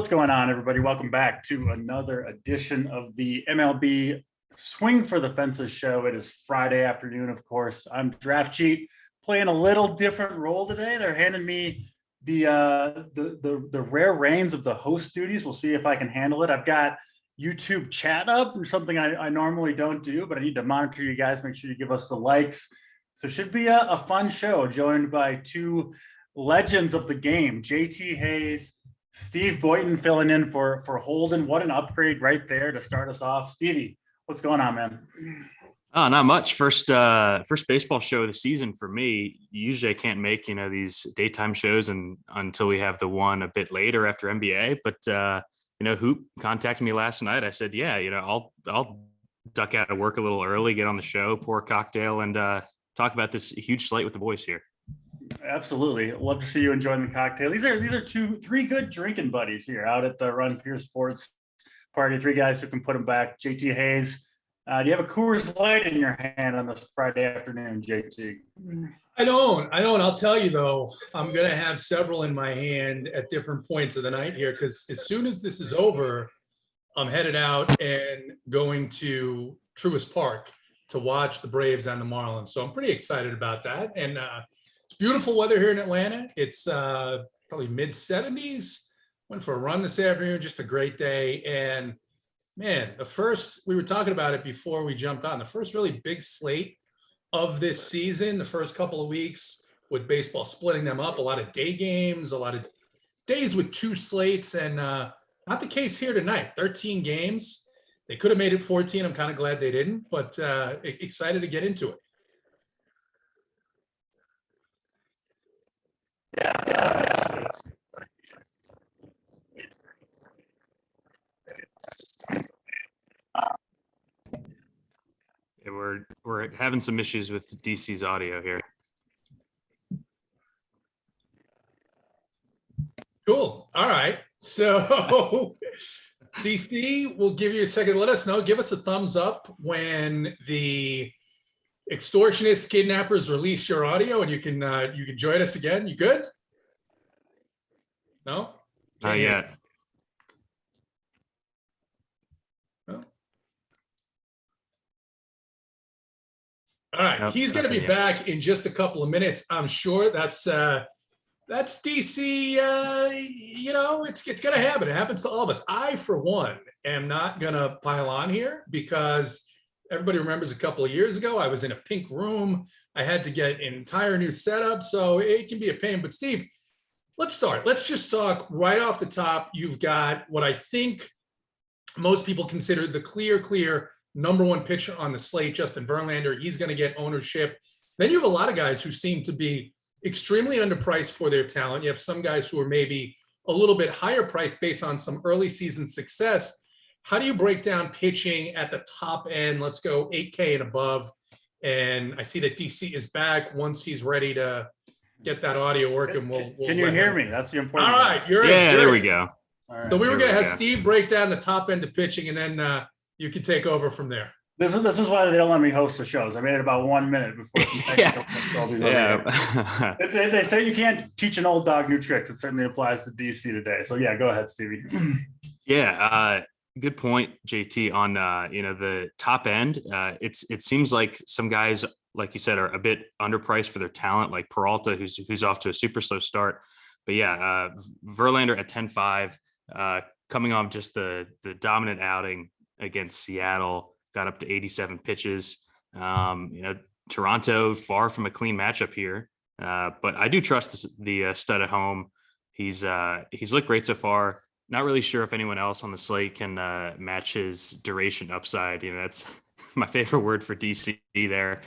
What's going on, everybody? Welcome back to another edition of the MLB Swing for the Fences show. It is Friday afternoon, of course. I'm Draft Cheat, playing a little different role today. They're handing me the rare reins of the host duties. We'll see if I can handle it. I've got YouTube chat up, or something I normally don't do, but I need to monitor you guys. Make sure you give us the likes. So it should be a fun show, joined by two legends of the game, JT Hayes, Steve Boynton filling in for Holden. What an upgrade right there to start us off. Stevie, what's going on, man? Oh, not much. First baseball show of the season for me. Usually I can't make, these daytime shows until we have the one a bit later after NBA. But, Hoop contacted me last night. I said, yeah, I'll duck out of work a little early, get on the show, pour a cocktail, and talk about this huge slate with the boys here. Absolutely. Love to see you enjoying the cocktail. These are three good drinking buddies here out at the Run Fierce Sports Party. Three guys who can put them back. JT Hayes, do you have a Coors Light in your hand on this Friday afternoon, JT? I don't. I'll tell you, though, I'm going to have several in my hand at different points of the night here, because as soon as this is over, I'm headed out and going to Truist Park to watch the Braves and the Marlins. So I'm pretty excited about that. And it's beautiful weather here in Atlanta. It's probably mid-70s. Went for a run this afternoon, just a great day. And man, we were talking about it before we jumped on, the first really big slate of this season, the first couple of weeks with baseball splitting them up, a lot of day games, a lot of days with two slates, and not the case here tonight. 13 games. They could have made it 14. I'm kind of glad they didn't, but excited to get into it. Yeah. We're having some issues with DC's audio here. Cool. All right. So DC, we'll give you a second. Let us know. Give us a thumbs up when the extortionists, kidnappers release your audio, and you can join us again. You good? No? Not yet. No? All right. Nope, he's going to be back in just a couple of minutes. I'm sure that's DC. It's going to happen. It happens to all of us. I, for one, am not going to pile on here because everybody remembers a couple of years ago, I was in a pink room. I had to get an entire new setup, so it can be a pain. But Steve, let's start. Let's just talk right off the top. You've got what I think most people consider the clear number one pitcher on the slate, Justin Verlander. He's going to get ownership. Then you have a lot of guys who seem to be extremely underpriced for their talent. You have some guys who are maybe a little bit higher priced based on some early season success. How do you break down pitching at the top end? Let's go 8K and above. And I see that DC is back. Once he's ready to get that audio working, we'll can you hear me? That's the important All right. You're there we go. All right, so we were going to have Steve break down the top end of pitching, and then you can take over from there. This is why they don't let me host the shows. I made it about 1 minute before some yeah. They say you can't teach an old dog new tricks. It certainly applies to DC today. So yeah, go ahead, Stevie. Yeah. Good point, JT, on the top end. It seems like some guys, like you said, are a bit underpriced for their talent, like Peralta, who's off to a super slow start. But yeah, Verlander at 10.5, coming off just the dominant outing against Seattle, got up to 87 pitches. Toronto, far from a clean matchup here, but I do trust the stud at home. He's looked great so far. Not really sure if anyone else on the slate can match his duration upside. That's my favorite word for DC there.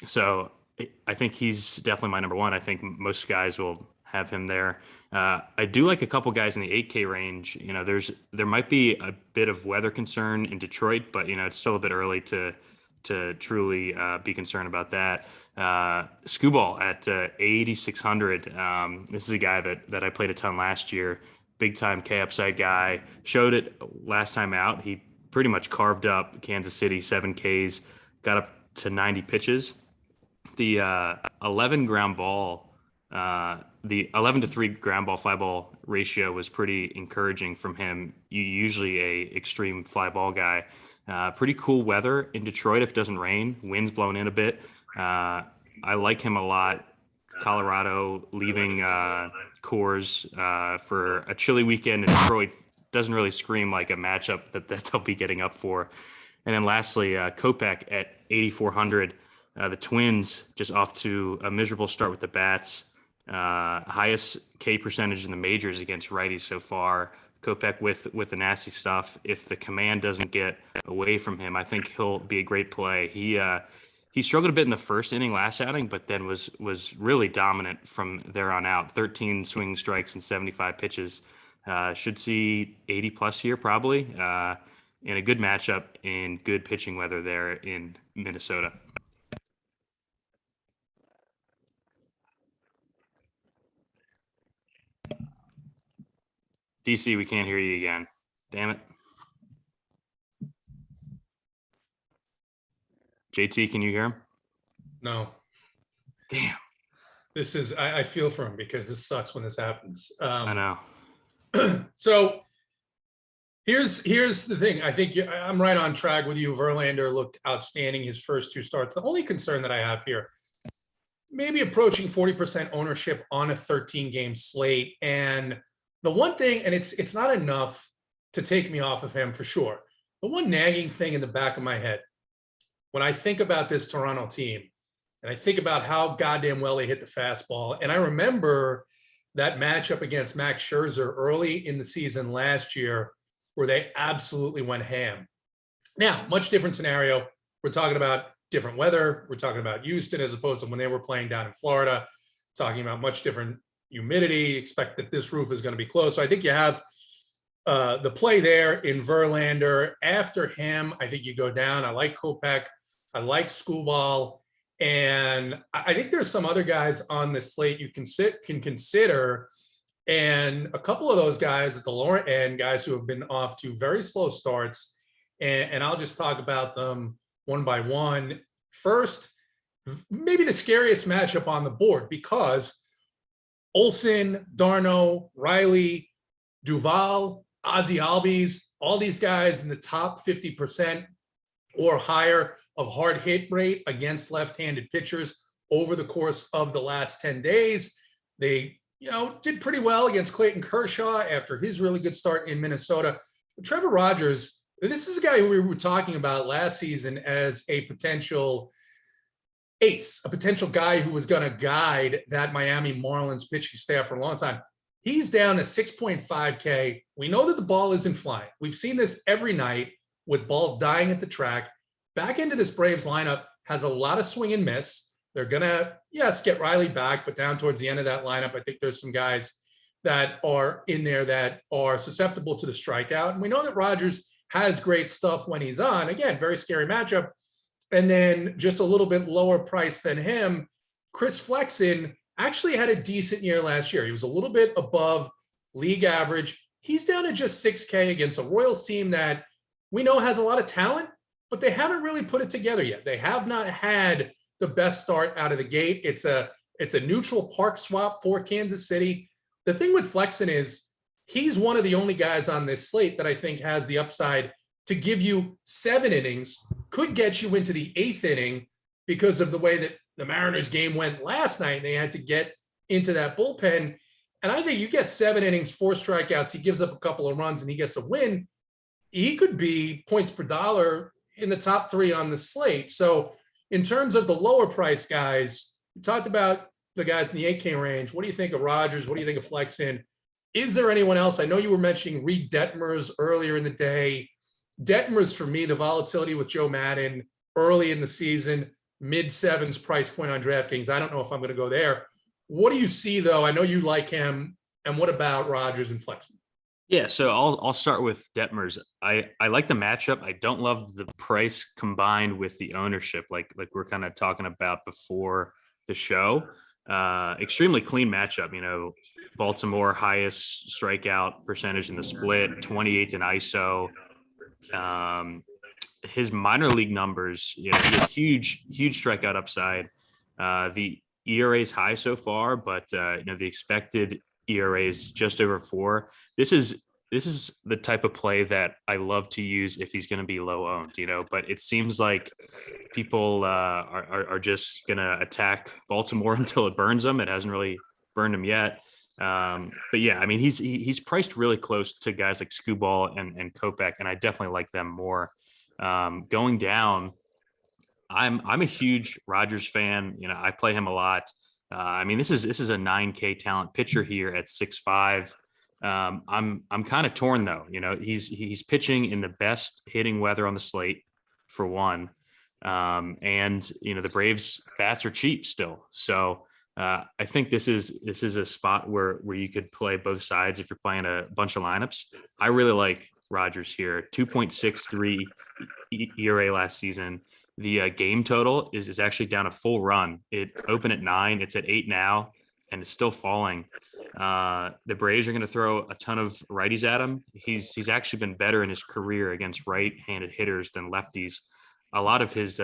So I think he's definitely my number one. I think most guys will have him there. I do like a couple guys in the 8K range. There might be a bit of weather concern in Detroit, but it's still a bit early to truly be concerned about that. Skubal at 8,600. This is a guy that I played a ton last year. Big time K upside guy. Showed it last time out. He pretty much carved up Kansas City, 7 Ks, got up to 90 pitches. The 11 ground ball The 11-3 ground ball fly ball ratio was pretty encouraging from him. Usually a extreme fly ball guy. Pretty cool weather in Detroit if it doesn't rain. Wind's blowing in a bit. I like him a lot. Colorado leaving Coors for a chilly weekend in Detroit doesn't really scream like a matchup that they'll be getting up for. And then lastly, Kopech at 8,400. The Twins just off to a miserable start with the bats. Highest K percentage in the majors against righties so far. Kopech with the nasty stuff. If the command doesn't get away from him, I think he'll be a great play. He struggled a bit in the first inning last outing, but then was really dominant from there on out. 13 swinging strikes and 75 pitches. Should see 80 plus here probably. In a good matchup in good pitching weather there in Minnesota. DC, we can't hear you again. Damn it. JT, can you hear him? No. Damn. This is, I feel for him because this sucks when this happens. I know. So here's the thing. I think I'm right on track with you. Verlander looked outstanding his first two starts. The only concern that I have here, maybe approaching 40% ownership on a 13-game slate. And the one thing, and it's not enough to take me off of him for sure. The one nagging thing in the back of my head, when I think about this Toronto team, and I think about how goddamn well they hit the fastball, and I remember that matchup against Max Scherzer early in the season last year, where they absolutely went ham. Now, much different scenario. We're talking about different weather. We're talking about Houston as opposed to when they were playing down in Florida, talking about much different humidity. Expect that this roof is going to be closed. So I think you have the play there in Verlander. After him, I think you go down. I like Kopech. I like Skubal. And I think there's some other guys on this slate you can consider. And a couple of those guys at the lower end, guys who have been off to very slow starts. And I'll just talk about them one by one. First, maybe the scariest matchup on the board, because Olsen, Darno, Riley, Duvall, Ozzie Albies, all these guys in the top 50% or higher of hard hit rate against left-handed pitchers over the course of the last 10 days. They, did pretty well against Clayton Kershaw after his really good start in Minnesota. But Trevor Rogers, this is a guy who we were talking about last season as a potential ace, a potential guy who was going to guide that Miami Marlins pitching staff for a long time. He's down to 6.5K. We know that the ball isn't flying. We've seen this every night with balls dying at the track. Back into this Braves lineup has a lot of swing and miss. They're going to, yes, get Riley back, but down towards the end of that lineup, I think there's some guys that are in there that are susceptible to the strikeout. And we know that Rogers has great stuff when he's on. Again, very scary matchup. And then just a little bit lower price than him, Chris Flexen actually had a decent year last year. He was a little bit above league average. He's down to just 6K against a Royals team that we know has a lot of talent, but they haven't really put it together yet. They have not had the best start out of the gate. It's a neutral park swap for Kansas City. The thing with Flexen is he's one of the only guys on this slate that I think has the upside to give you 7 innings, could get you into the 8th inning because of the way that the Mariners game went last night. They had to get into that bullpen. And I think you get 7 innings, 4 strikeouts, he gives up a couple of runs and he gets a win. He could be points per dollar in the top 3 on the slate. So in terms of the lower price guys, we talked about the guys in the 8K range. What do you think of Rogers? What do you think of Flexen? Is there anyone else? I know you were mentioning Reed Detmers earlier in the day. Detmers, for me, the volatility with Joe Madden early in the season, mid-7s price point on DraftKings. I don't know if I'm going to go there. What do you see, though? I know you like him. And what about Rogers and Flexen? Yeah, so I'll start with Detmers. I like the matchup. I don't love the price combined with the ownership, like we're kind of talking about before the show. Extremely clean matchup. Baltimore highest strikeout percentage in the split, 28th in ISO. His minor league numbers, he had huge strikeout upside. The ERA is high so far, but the expected ERA is just over 4. This is the type of play that I love to use if he's going to be low owned, but it seems like people are just going to attack Baltimore until it burns them. It hasn't really burned him yet. But yeah, I mean, he's priced really close to guys like Skubal and Kopech, and I definitely like them more. Going down, I'm a huge Rogers fan. I play him a lot. I mean, this is a 9K talent pitcher here at 6'5". I'm kind of torn though. He's pitching in the best hitting weather on the slate for one. And the Braves bats are cheap still. So I think this is a spot where you could play both sides if you're playing a bunch of lineups. I really like Rogers here. 2.63 ERA last season. The game total is actually down a full run. It opened at 9. It's at 8 now, and it's still falling. The Braves are going to throw a ton of righties at him. He's actually been better in his career against right-handed hitters than lefties. A lot of his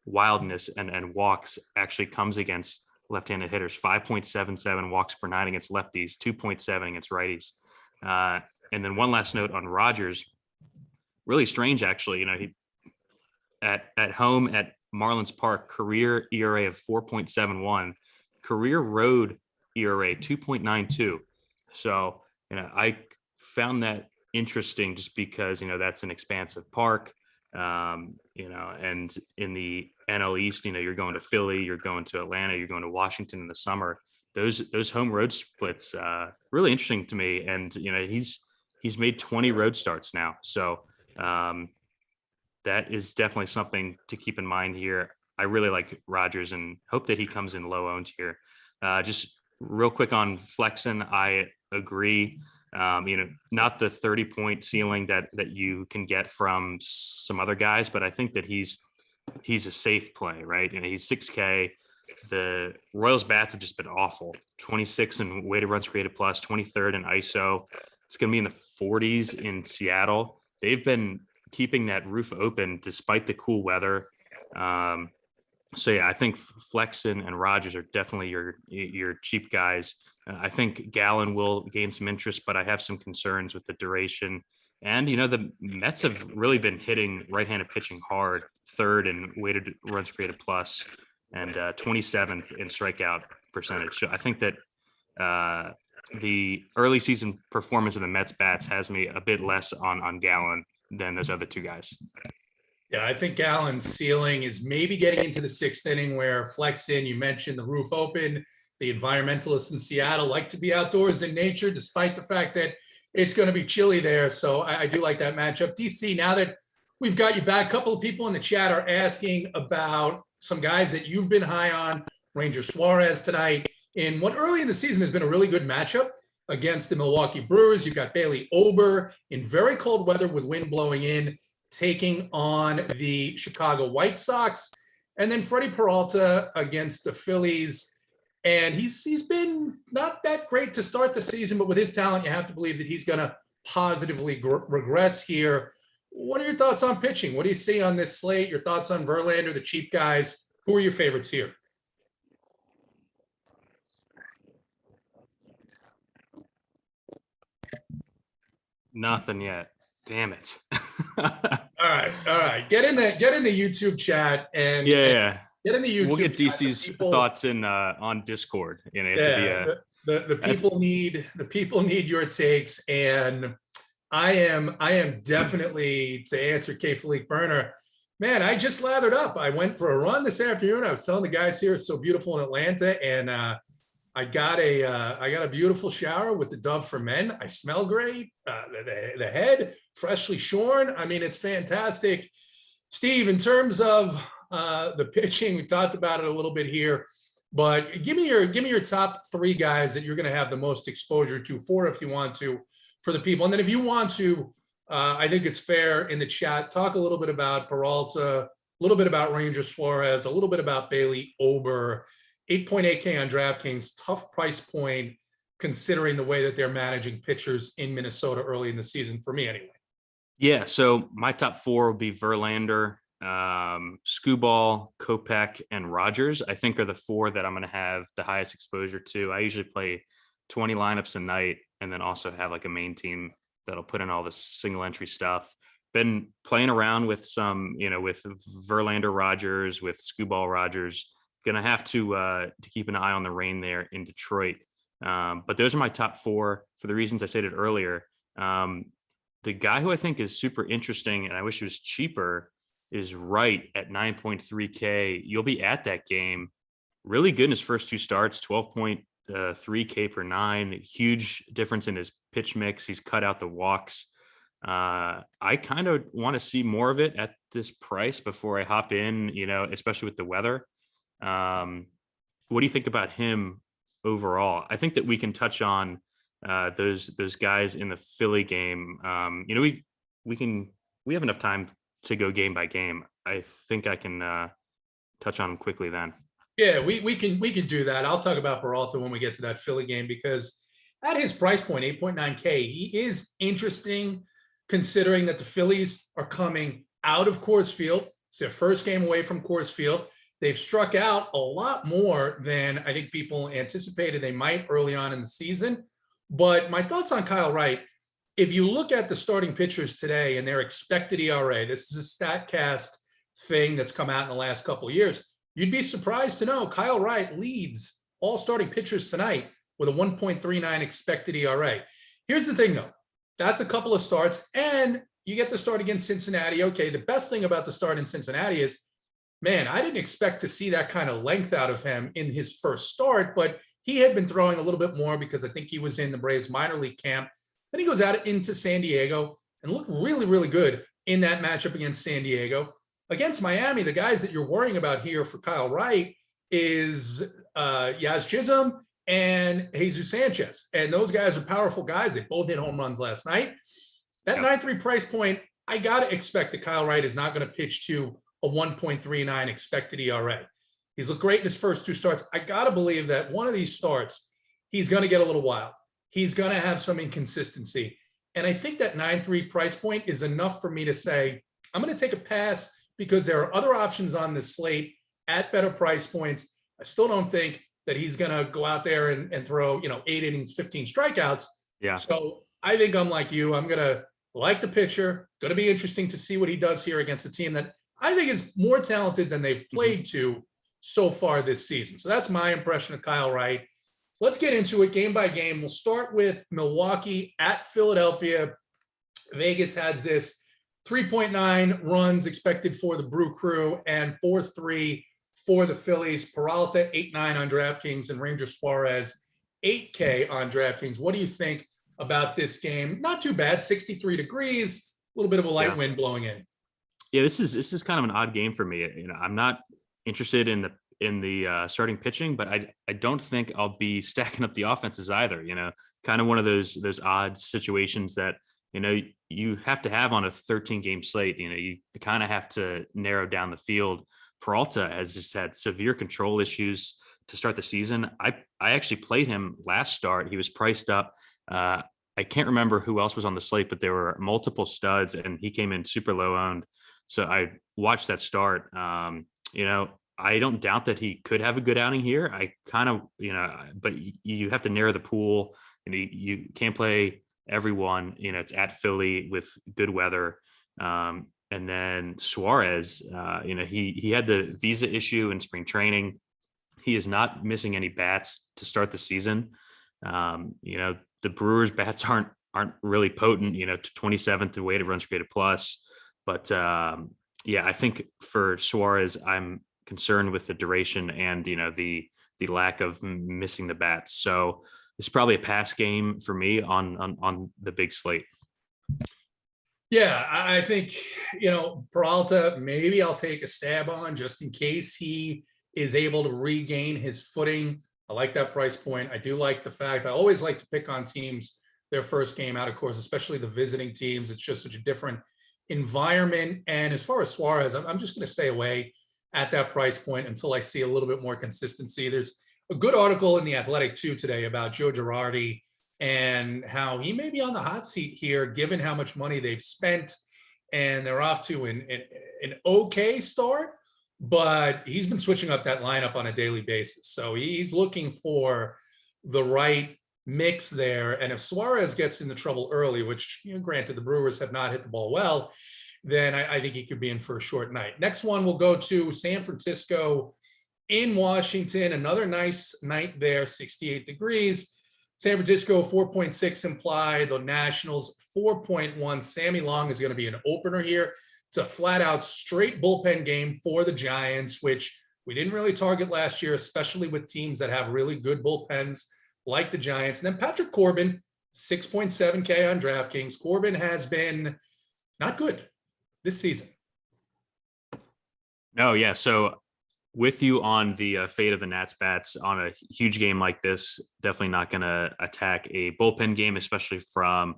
wildness and walks actually comes against left-handed hitters. 5.77 walks per 9 against lefties, 2.7 against righties. And then one last note on Rogers. Really strange, actually. He at home at Marlins Park, career ERA of 4.71, career road ERA 2.92. So, I found that interesting just because, that's an expansive park, and in the NL East, you're going to Philly, you're going to Atlanta, you're going to Washington in the summer. Those home road splits, really interesting to me. And, he's made 20 road starts now. So, that is definitely something to keep in mind here. I really like Rogers and hope that he comes in low owned here. Just real quick on Flexen, I agree. Not the 30-point ceiling that you can get from some other guys, but I think that he's a safe play, right? He's 6K. The Royals bats have just been awful. 26 in weighted runs created plus, 23rd in ISO. It's going to be in the 40s in Seattle. They've been keeping that roof open despite the cool weather. So yeah, I think Flexen and Rogers are definitely your cheap guys. I think Gallen will gain some interest, but I have some concerns with the duration. And the Mets have really been hitting right-handed pitching hard, 3rd in weighted runs created plus, and 27th in strikeout percentage. So I think that the early season performance of the Mets bats has me a bit less on Gallen than those other two guys. Yeah, I think Gallen's ceiling is maybe getting into the 6th inning where Flexen, you mentioned the roof open. The environmentalists in Seattle like to be outdoors in nature, despite the fact that it's going to be chilly there. So I do like that matchup. DC, now that we've got you back, a couple of people in the chat are asking about some guys that you've been high on. Ranger Suarez tonight in what early in the season has been a really good matchup against the Milwaukee Brewers. You've got Bailey Ober in very cold weather with wind blowing in, taking on the Chicago White Sox. And then Freddie Peralta against the Phillies. And he's been not that great to start the season, but with his talent, you have to believe that he's going to positively regress here. What are your thoughts on pitching? What do you see on this slate? Your thoughts on Verlander, the cheap guys? Who are your favorites here? Nothing yet. Damn it. All right. Get in the YouTube chat and yeah. Get in the YouTube. We'll get DC's thoughts in on Discord. The people need your takes, and I am definitely, to answer K. Felique Burner. Man, I just lathered up. I went for a run this afternoon. I was telling the guys here it's so beautiful in Atlanta, and I got a beautiful shower with the Dove for Men. I smell great. The head freshly shorn. I mean, it's fantastic. Steve, in terms of the pitching, we talked about it a little bit here, but give me your top 3 guys that you're going to have the most exposure to, 4 if you want to, for the people. And then if you want to, I think it's fair in the chat, talk a little bit about Peralta, a little bit about Ranger Suarez, a little bit about Bailey Ober. 8.8K on DraftKings, tough price point considering the way that they're managing pitchers in Minnesota early in the season, for me anyway. Yeah, so my top 4 will be Verlander, Skubal, Kopech, and Rogers, I think, are the 4 that I'm going to have the highest exposure to. I usually play 20 lineups a night and then also have like a main team that'll put in all the single entry stuff. Been playing around with some, with Verlander Rogers, with Skubal Rogers. Gonna have to keep an eye on the rain there in Detroit. But those are my top 4 for the reasons I stated earlier. The guy who I think is super interesting, and I wish he was cheaper, is Wright at 9.3K. You'll be at that game. Really good in his first 2 starts, 12.3K per 9. Huge difference in his pitch mix. He's cut out the walks. I kind of want to see more of it at this price before I hop in, especially with the weather. What do you think about him overall? I think that we can touch on those guys in the Philly game. We have enough time to go game by game. I think I can touch on them quickly then. Yeah, we can do that. I'll talk about Peralta when we get to that Philly game, because at his price point, 8.9K, he is interesting considering that the Phillies are coming out of Coors Field. It's their first game away from Coors Field. They've struck out a lot more than I think people anticipated they might early on in the season. But my thoughts on Kyle Wright, if you look at the starting pitchers today and their expected ERA, this is a StatCast thing that's come out in the last couple of years. You'd be surprised to know Kyle Wright leads all starting pitchers tonight with a 1.39 expected ERA. Here's the thing, though. That's a couple of starts, and you get the start against Cincinnati. Okay, the best thing about the start in Cincinnati is, man, I didn't expect to see that kind of length out of him in his first start, but he had been throwing a little bit more because I think he was in the Braves minor league camp. Then he goes out into San Diego and looked really, really good in that matchup against San Diego. Against Miami, the guys that you're worrying about here for Kyle Wright is Yaz Chisholm and Jesus Sanchez. And those guys are powerful guys. They both hit home runs last night. That 9.3 price point, I got to expect that Kyle Wright is not going to pitch to a 1.39 expected ERA. He's looked great in his first 2 starts. I got to believe that one of these starts, he's going to get a little wild. He's going to have some inconsistency. And I think that 9.3 price point is enough for me to say, I'm going to take a pass because there are other options on this slate at better price points. I still don't think that he's going to go out there and throw, 8 innings, 15 strikeouts. Yeah. So I think I'm like you. I'm going to like the pitcher. Going to be interesting to see what he does here against a team that I think is more talented than they've played to so far this season. So that's my impression of Kyle Wright. Let's get into it game by game. We'll start with Milwaukee at Philadelphia. Vegas has this 3.9 runs expected for the Brew Crew and 4.3 for the Phillies. Peralta 8.9 on DraftKings and Ranger Suarez 8K on DraftKings. What do you think about this game? Not too bad, 63 degrees, a little bit of a light wind blowing in. Yeah, this is kind of an odd game for me. I'm not interested in the starting pitching, but I don't think I'll be stacking up the offenses either. Kind of one of those odd situations that you have to have on a 13 game slate. You kind of have to narrow down the field. Peralta has just had severe control issues to start the season. I actually played him last start. He was priced up. I can't remember who else was on the slate, but there were multiple studs and he came in super low owned. So I watched that start. I don't doubt that he could have a good outing here. I kind of, but you have to narrow the pool. You can't play everyone. It's at Philly with good weather. And then Suarez, he had the visa issue in spring training. He is not missing any bats to start the season. The Brewers bats aren't really potent, to 27th in weighted runs created plus. But I think for Suarez, I'm concerned with the duration and the lack of missing the bats. So it's probably a pass game for me on the big slate. Yeah, I think Peralta, maybe I'll take a stab on just in case he is able to regain his footing. I like that price point. I do like the fact I always like to pick on teams their first game out, of course, especially the visiting teams. It's just such a different environment. And as far as Suarez, I'm just going to stay away at that price point until I see a little bit more consistency. There's a good article in The Athletic too today about Joe Girardi and how he may be on the hot seat here, given how much money they've spent and they're off to an okay start, but he's been switching up that lineup on a daily basis. So he's looking for the right mix there. And if Suarez gets into trouble early, which, granted, the Brewers have not hit the ball well, then I think he could be in for a short night. Next one, we'll go to San Francisco in Washington. Another nice night there, 68 degrees. San Francisco, 4.6 implied. The Nationals, 4.1. Sammy Long is going to be an opener here. It's a flat out straight bullpen game for the Giants, which we didn't really target last year, especially with teams that have really good bullpens like the Giants. And then Patrick Corbin, 6.7K on DraftKings. Corbin has been not good this season. No, yeah. So with you on the fate of the Nats bats on a huge game like this, definitely not going to attack a bullpen game, especially from,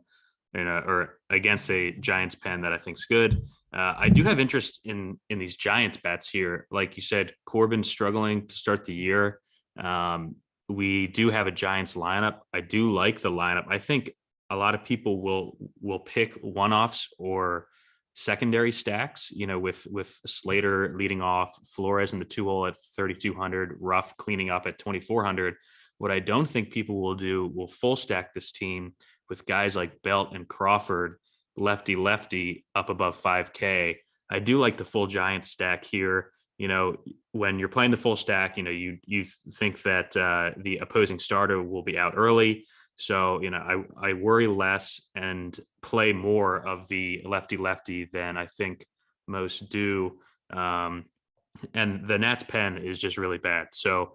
or against a Giants pen that I think is good. I do have interest in these Giants bats here. Like you said, Corbin struggling to start the year. We do have a Giants lineup. I do like the lineup. I think a lot of people will pick one-offs or secondary stacks, with Slater leading off, Flores in the 2-hole at 3,200, Ruff cleaning up at 2,400. What I don't think people will full stack this team with guys like Belt and Crawford, lefty up above 5K. I do like the full Giants stack here. When you're playing the full stack, you think that the opposing starter will be out early. So, I worry less and play more of the lefty than I think most do. And the Nats pen is just really bad. So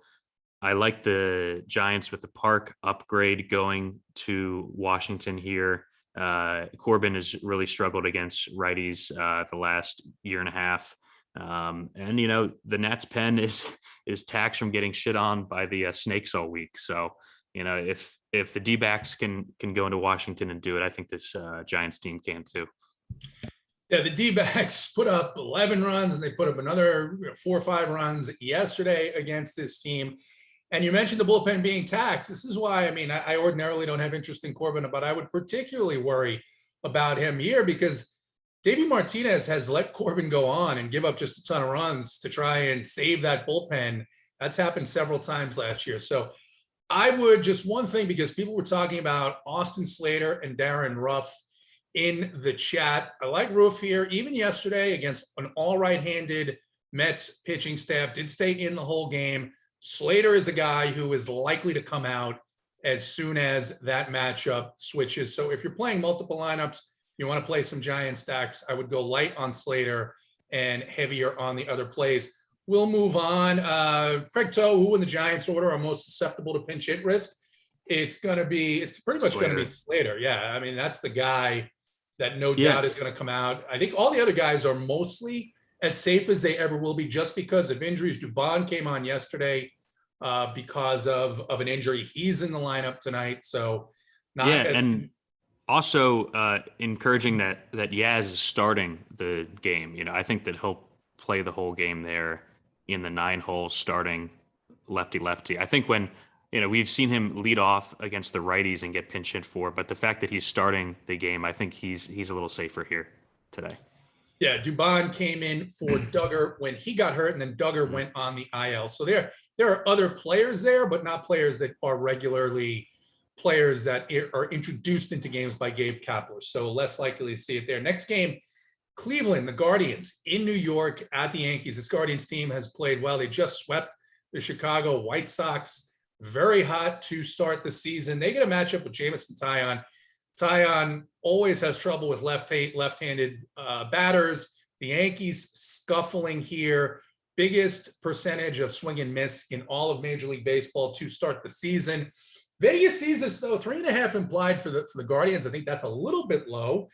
I like the Giants with the Park upgrade going to Washington here. Corbin has really struggled against righties the last year and a half. And the Nats pen is taxed from getting shit on by the snakes all week. So, if the D-backs can go into Washington and do it, I think this Giants team can too. Yeah, the D-backs put up 11 runs and they put up another 4 or 5 runs yesterday against this team. And you mentioned the bullpen being taxed. This is why, I ordinarily don't have interest in Corbin, but I would particularly worry about him here because Davey Martinez has let Corbin go on and give up just a ton of runs to try and save that bullpen. That's happened several times last year. So I would just one thing, because people were talking about Austin Slater and Darren Ruff in the chat. I like Ruff here. Even yesterday against an all right-handed Mets pitching staff, did stay in the whole game. Slater is a guy who is likely to come out as soon as that matchup switches. So if you're playing multiple lineups, you want to play some Giant stacks, I would go light on Slater and heavier on the other plays. We'll move on. Craig Toe, who in the Giants order are most susceptible to pinch hit risk? It's pretty much going to be Slater. Yeah, that's the guy that no doubt is going to come out. I think all the other guys are mostly as safe as they ever will be just because of injuries. Dubon came on yesterday because of an injury. He's in the lineup tonight. So also encouraging that Yaz is starting the game. I think that he'll play the whole game there in the 9-hole starting lefty. I think when, we've seen him lead off against the righties and get pinch hit for, but the fact that he's starting the game, I think he's a little safer here today. Yeah, Dubon came in for Duggar when he got hurt, and then Duggar went on the IL. So there are other players there, but not players that are regularly players that are introduced into games by Gabe Kapler. So less likely to see it there. Next game, Cleveland, the Guardians in New York at the Yankees. This Guardians team has played well. They just swept the Chicago White Sox. Very hot to start the season. They get a matchup with Jameson Taillon. Taillon always has trouble with left-handed batters. The Yankees scuffling here. Biggest percentage of swing and miss in all of Major League Baseball to start the season. Vegas sees us, though, 3.5 implied for the Guardians. I think that's a little bit low.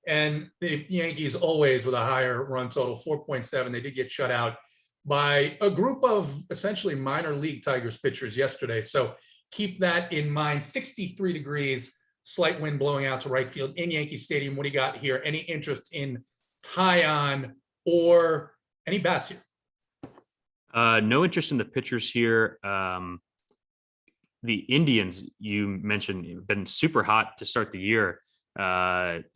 And the Yankees always with a higher run total, 4.7. They did get shut out by a group of essentially minor league Tigers pitchers yesterday. So keep that in mind. 63 degrees, slight wind blowing out to right field in Yankee Stadium. What do you got here? Any interest in Taillon or any bats here? No interest in the pitchers here. The Indians, you mentioned, have been super hot to start the year.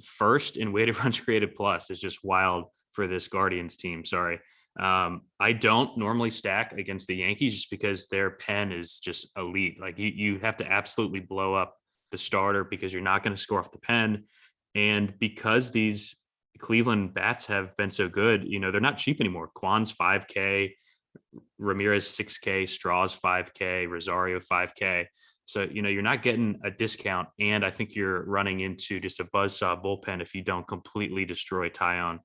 First in weighted runs created plus is just wild for this Guardians team. Sorry. I don't normally stack against the Yankees just because their pen is just elite. Like you have to absolutely blow up the starter because you're not going to score off the pen. And because these Cleveland bats have been so good, they're not cheap anymore. Kwan's 5K, Ramirez 6K, Straw's 5K, Rosario 5K. So, you're not getting a discount. And I think you're running into just a buzzsaw bullpen if you don't completely destroy Tyon.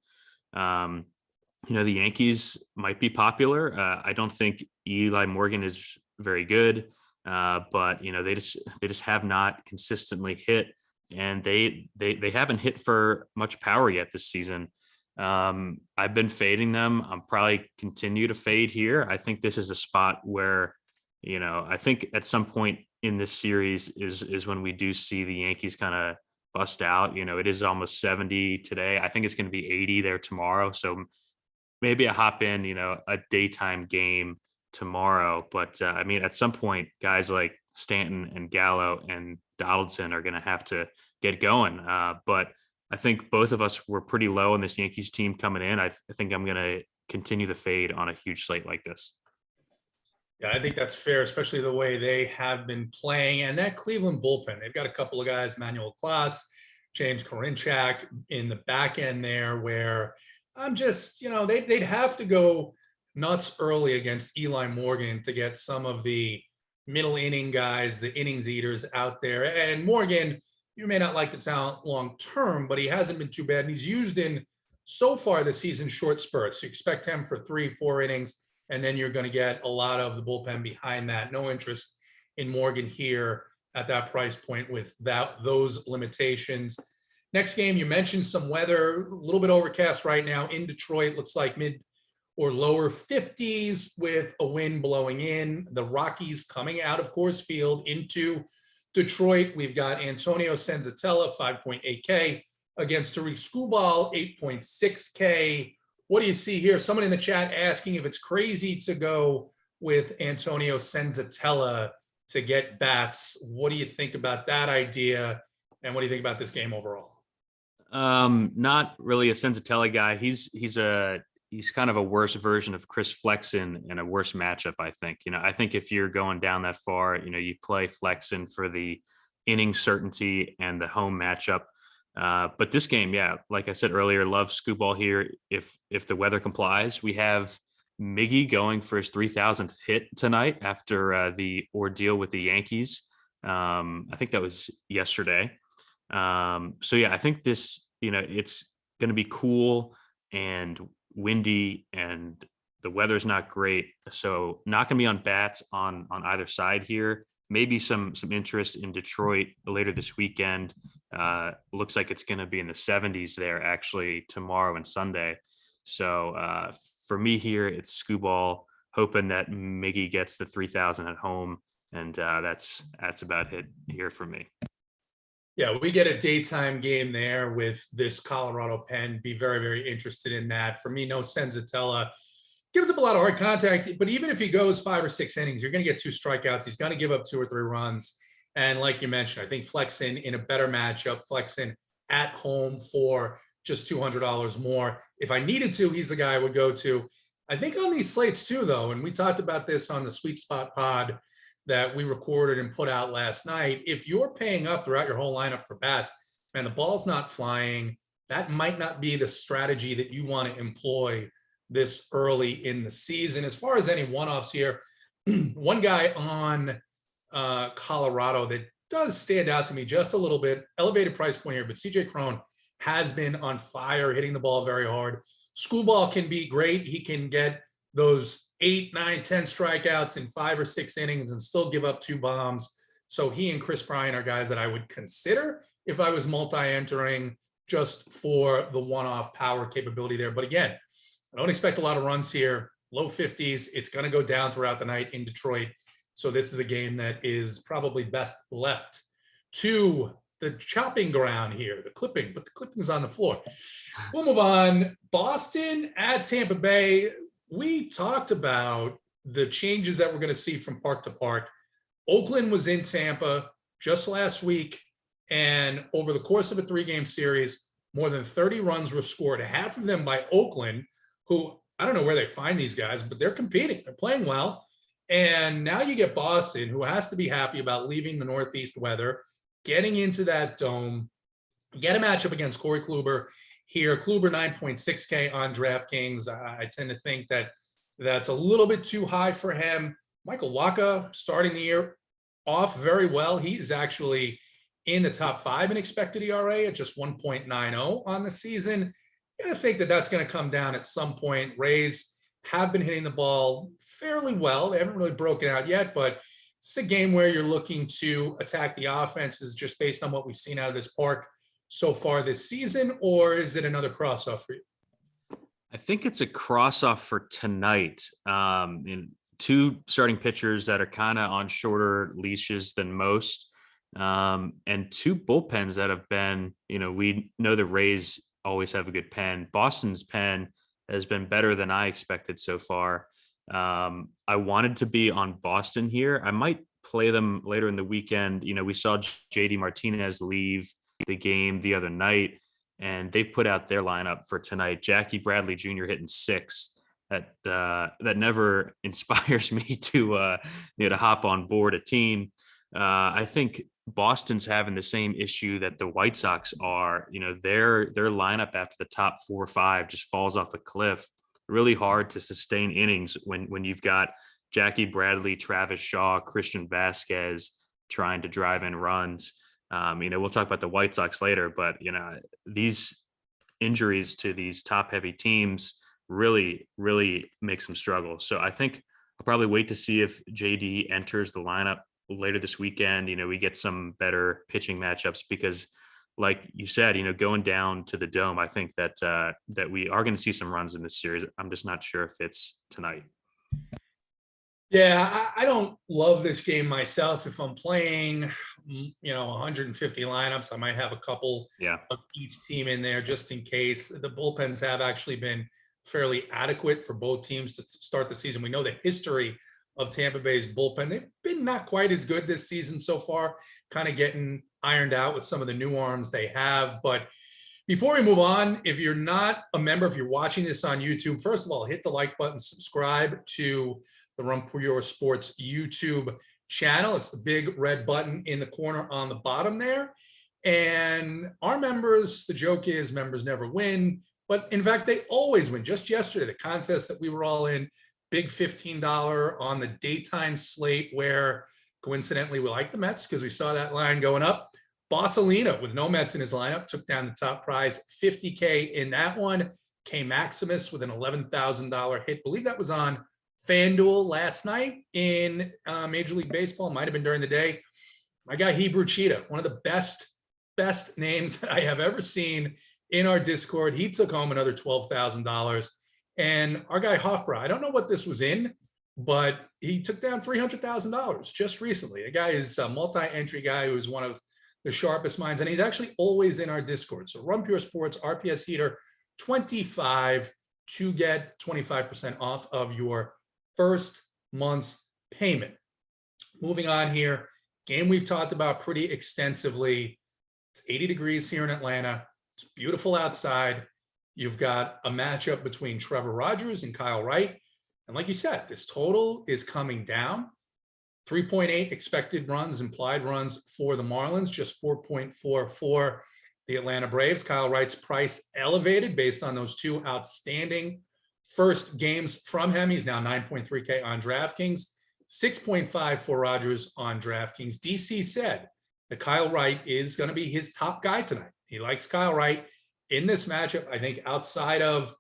The Yankees might be popular. I don't think Eli Morgan is very good, but they just have not consistently hit, and they haven't hit for much power yet this season. I've been fading them. I'm probably continue to fade here. I think this is a spot where, I think at some point in this series is when we do see the Yankees kind of bust out. It is almost 70 today. I think it's going to be 80 there tomorrow. So maybe a hop in, a daytime game tomorrow. But at some point, guys like Stanton and Gallo and Donaldson are going to have to get going. But I think both of us were pretty low on this Yankees team coming in. I think I'm going to continue the fade on a huge slate like this. Yeah, I think that's fair, especially the way they have been playing. And that Cleveland bullpen, they've got a couple of guys, Manuel Klaus, James Karinchak in the back end there, where I'm just, they'd have to go nuts early against Eli Morgan to get some of the middle inning guys, the innings eaters out there. And Morgan, you may not like the talent long term, but he hasn't been too bad. And he's used in so far this season short spurts. You expect him for 3-4 innings, and then you're going to get a lot of the bullpen behind that. No interest in Morgan here at that price point with those limitations. Next game, you mentioned some weather, a little bit overcast right now in Detroit. Looks like mid or lower 50s with a wind blowing in. The Rockies coming out of Coors Field into Detroit. We've got Antonio Senzatella, 5.8K, against Tariq Skubal, 8.6K. What do you see here? Someone in the chat asking if it's crazy to go with Antonio Senzatella to get bats. What do you think about that idea? And what do you think about this game overall? Not really a Senzatella guy. He's kind of a worse version of Chris Flexen and a worse matchup, I think. I think if you're going down that far, you play Flexen for the inning certainty and the home matchup. But this game, yeah, like I said earlier, love Skubal here. If the weather complies, we have Miggy going for his 3,000th hit tonight after the ordeal with the Yankees. I think that was yesterday. So yeah, I think this, it's going to be cool and windy and the weather's not great. So not going to be on bats on either side here. Maybe some interest in Detroit later this weekend. Looks like it's going to be in the 70s there actually tomorrow and Sunday. So for me here, it's Skubal, hoping that Miggy gets the 3,000 at home. And that's about it here for me. Yeah, we get a daytime game there with this Colorado pen. Be very, very interested in that. For me, no Senzatella. Gives up a lot of hard contact, but even if he goes 5 or 6 innings, you're going to get 2 strikeouts. He's going to give up 2 or 3 runs. And like you mentioned, I think Flexen in a better matchup, Flexen at home for just $200 more. If I needed to, he's the guy I would go to. I think on these slates too, though, and we talked about this on the Sweet Spot pod that we recorded and put out last night. If you're paying up throughout your whole lineup for bats, man, the ball's not flying. That might not be the strategy that you want to employ this early in the season. As far as any one-offs here, one guy on Colorado that does stand out to me just a little bit, elevated price point here, but CJ Cron has been on fire, hitting the ball very hard. Skubal can be great. He can get those 8, 9, 10 strikeouts in 5 or 6 innings and still give up 2 bombs. So he and Chris Bryant are guys that I would consider if I was multi-entering just for the one-off power capability there. But again, I don't expect a lot of runs here. Low 50s. It's going to go down throughout the night in Detroit. So this is a game that is probably best left to the chopping ground here, the clipping, but the clipping's on the floor. We'll move on. Boston at Tampa Bay. We talked about the changes that we're going to see from park to park. Oakland was in Tampa just last week, and over the course of a 3-game series, more than 30 runs were scored, half of them by Oakland, who I don't know where they find these guys, but they're competing. They're playing well. And now you get Boston, who has to be happy about leaving the Northeast weather, getting into that dome, get a matchup against Corey Kluber here. Kluber 9.6K on DraftKings. I tend to think that that's a little bit too high for him. Michael Wacha starting the year off very well. He is actually in the top 5 in expected ERA at just 1.90 on the season. I think that that's going to come down at some point. Rays have been hitting the ball fairly well. They haven't really broken out yet, but it's a game where you're looking to attack the offenses just based on what we've seen out of this park so far this season, or is it another cross-off for you? I think it's a cross-off for tonight. In 2 starting pitchers that are kind of on shorter leashes than most, and 2 bullpens that have been, we know the Rays always have a good pen. Boston's pen has been better than I expected so far. I wanted to be on Boston here. I might play them later in the weekend. We saw JD Martinez leave the game the other night, and they've put out their lineup for tonight. Jackie Bradley Jr. hitting 6. That never inspires me to hop on board a team. I think Boston's having the same issue that the White Sox are. Their lineup after the top 4 or 5 just falls off a cliff. Really hard to sustain innings when you've got Jackie Bradley, Travis Shaw, Christian Vasquez trying to drive in runs. We'll talk about the White Sox later, but these injuries to these top heavy teams really, really makes them struggle. So I think I'll probably wait to see if JD enters the lineup later this weekend. We get some better pitching matchups because, like you said, going down to the Dome, I think that we are going to see some runs in this series. I'm just not sure if it's tonight. Yeah, I don't love this game myself. If I'm playing, 150 lineups, I might have a couple of each team in there just in case. The bullpens have actually been fairly adequate for both teams to start the season. We know the history of Tampa Bay's bullpen. They've been not quite as good this season so far, kind of getting ironed out with some of the new arms they have. But before we move on, if you're not a member, if you're watching this on YouTube, first of all, hit the like button, subscribe to the Run Pure Sports YouTube channel. It's the big red button in the corner on the bottom there. And our members, the joke is members never win, but in fact, they always win. Just yesterday, the contest that we were all in, big $15 on the daytime slate, where coincidentally we like the Mets because we saw that line going up. Bossalina, with no Mets in his lineup, took down the top prize, $50K in that one. K Maximus with an $11,000 hit. I believe that was on FanDuel last night in Major League Baseball. Might have been during the day. My guy Hebrew Cheetah, one of the best names that I have ever seen in our Discord. He took home another $12,000. And our guy Hofbra, I don't know what this was in, but he took down $300,000 just recently. A guy is a multi-entry guy who is one of the sharpest minds, and he's actually always in our Discord. So Run Pure Sports RPS Heater 25 to get 25% off of your first month's payment. Moving on here, game we've talked about pretty extensively. It's 80 degrees here in Atlanta. It's beautiful outside. You've got a matchup between Trevor Rogers and Kyle Wright. And like you said, this total is coming down. 3.8 expected runs, implied runs for the Marlins, just 4.4 for the Atlanta Braves. Kyle Wright's price elevated based on those 2 outstanding first games from him. He's now 9.3K on DraftKings, 6.5 for Rogers on DraftKings. DC said that Kyle Wright is going to be his top guy tonight. He likes Kyle Wright in this matchup. I think outside of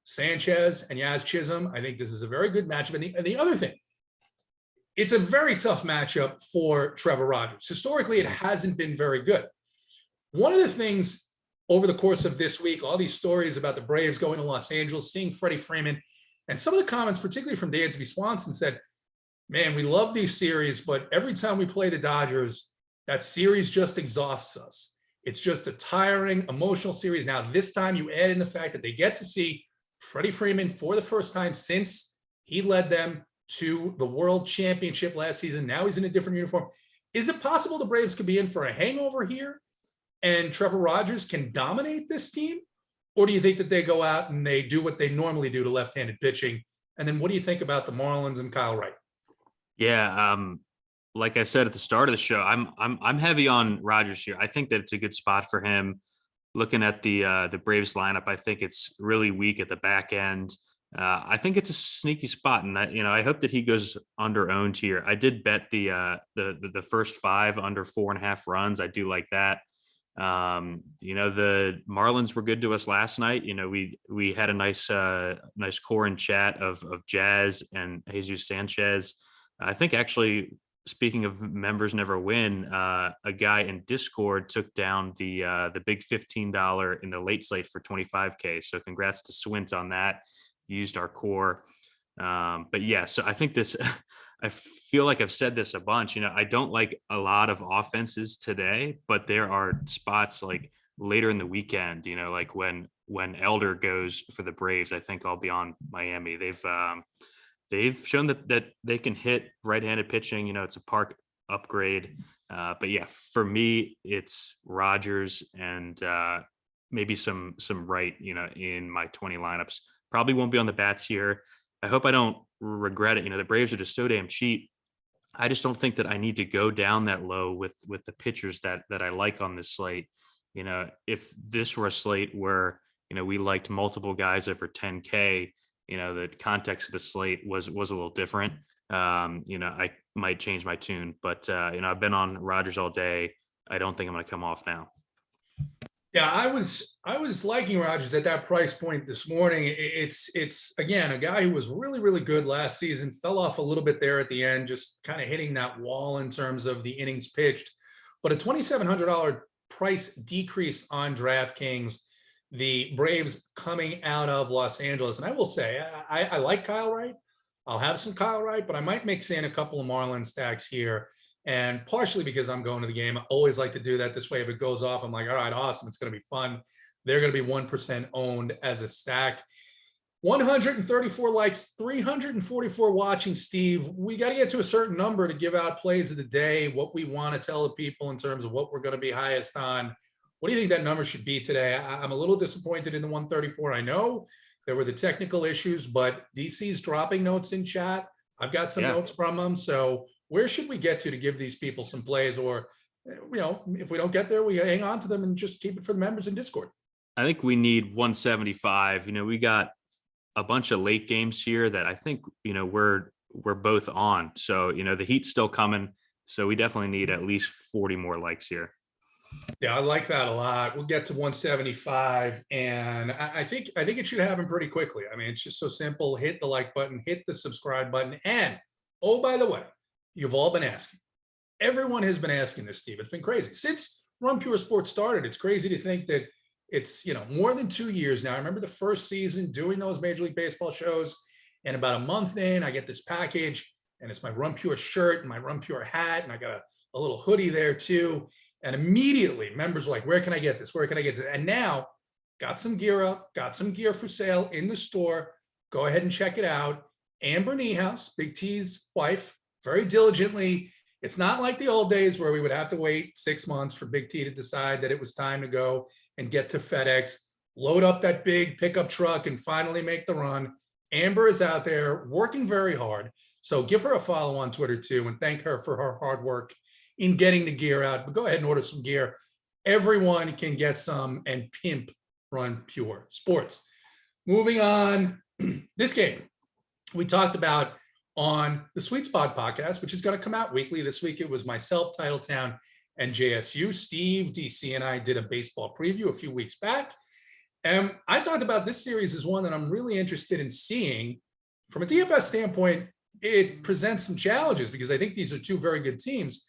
Sanchez and Yaz Chisholm, I think this is a very good matchup. And the other thing, it's a very tough matchup for Trevor Rogers. Historically, it hasn't been very good. One of the things over the course of this week, all these stories about the Braves going to Los Angeles, seeing Freddie Freeman, and some of the comments, particularly from Dansby Swanson, said, man, we love these series, but every time we play the Dodgers, that series just exhausts us. It's just a tiring, emotional series. Now, this time you add in the fact that they get to see Freddie Freeman for the first time since he led them to the World Championship last season. Now he's in a different uniform. Is it possible the Braves could be in for a hangover here? and Trevor Rogers can dominate this team? Or do you think that they go out and they do what they normally do to left-handed pitching? And then what do you think about the Marlins and Kyle Wright? Yeah, like I said at the start of the show, I'm heavy on Rogers here. I think that it's a good spot for him. Looking at the Braves lineup, I think it's really weak at the back end. I think it's a sneaky spot, and I hope that he goes under owned here. I did bet the first 5 under 4.5 runs. I do like that. The Marlins were good to us last night. We had a nice core in chat of Jazz and Jesus Sanchez. I think actually, speaking of members never win, a guy in Discord took down the big $15 in the late slate for $25K. So congrats to Swint on that. Used our core. But yeah, so I think this, I feel like I've said this a bunch, I don't like a lot of offenses today, but there are spots like later in the weekend, like when Elder goes for the Braves, I think I'll be on Miami. They've shown that they can hit right-handed pitching. It's a park upgrade. But yeah, for me, it's Rogers and maybe some Wright, in my 20 lineups. Probably won't be on the bats here. I hope I don't regret it. The Braves are just so damn cheap. I just don't think that I need to go down that low with the pitchers that I like on this slate. If this were a slate where, we liked multiple guys over 10K, the context of the slate was a little different. I might change my tune, but I've been on Rogers all day. I don't think I'm going to come off now. Yeah, I was liking Rogers at that price point this morning. It's again a guy who was really, really good last season, fell off a little bit there at the end, just kind of hitting that wall in terms of the innings pitched. But a $2,700 price decrease on DraftKings, the Braves coming out of Los Angeles. And I will say, I like Kyle Wright. I'll have some Kyle Wright, but I might mix in a couple of Marlins stacks here. And partially because I'm going to the game. I always like to do that this way. If it goes off, I'm like, all right, awesome. It's going to be fun. They're going to be 1% owned as a stack. 134 likes, 344 watching, Steve. We got to get to a certain number to give out plays of the day, what we want to tell the people in terms of what we're going to be highest on. What do you think that number should be today? I'm a little disappointed in the 134. I know there were the technical issues, but DC's dropping notes in chat. I've got some notes from them. So where should we get to give these people some plays? Or, if we don't get there, we hang on to them and just keep it for the members in Discord. I think we need 175. We got a bunch of late games here that I think, we're both on. So, the heat's still coming. So we definitely need at least 40 more likes here. Yeah, I like that a lot. We'll get to 175. And I think it should happen pretty quickly. I mean, it's just so simple. Hit the like button, hit the subscribe button. And, oh, by the way, you've all been asking. Everyone has been asking this, Steve. It's been crazy. Since Run Pure Sports started, it's crazy to think that it's, more than 2 years now. I remember the first season doing those Major League Baseball shows, and about a month in, I get this package, and it's my Run Pure shirt and my Run Pure hat, and I got a little hoodie there too. And immediately members were like, where can I get this? Where can I get this? And now got some gear up, got some gear for sale in the store. Go ahead and check it out. Amber Niehaus, Big T's wife, very diligently. It's not like the old days where we would have to wait 6 months for Big T to decide that it was time to go and get to FedEx, load up that big pickup truck and finally make the run. Amber is out there working very hard. So give her a follow on Twitter too, and thank her for her hard work in getting the gear out. But go ahead and order some gear. Everyone can get some and pimp Run Pure Sports. Moving on, this game we talked about on the Sweet Spot podcast, which is going to come out weekly. This week it was myself, Titletown, and JSU. Steve, DC, and I did a baseball preview a few weeks back. And I talked about this series as one that I'm really interested in seeing. From a DFS standpoint, it presents some challenges because I think these are two very good teams,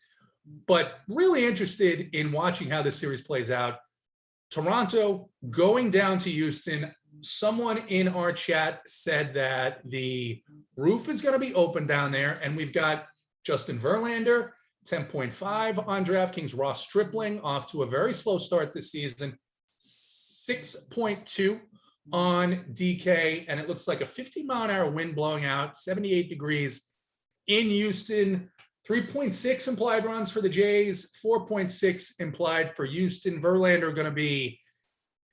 but really interested in watching how this series plays out. Toronto going down to Houston. Someone in our chat said that the roof is going to be open down there, and we've got Justin Verlander, 10.5 on DraftKings. Ross Stripling off to a very slow start this season, 6.2 on DK, and it looks like a 50-mile-an-hour wind blowing out, 78 degrees in Houston. 3.6 implied runs for the Jays, 4.6 implied for Houston. Verlander going to be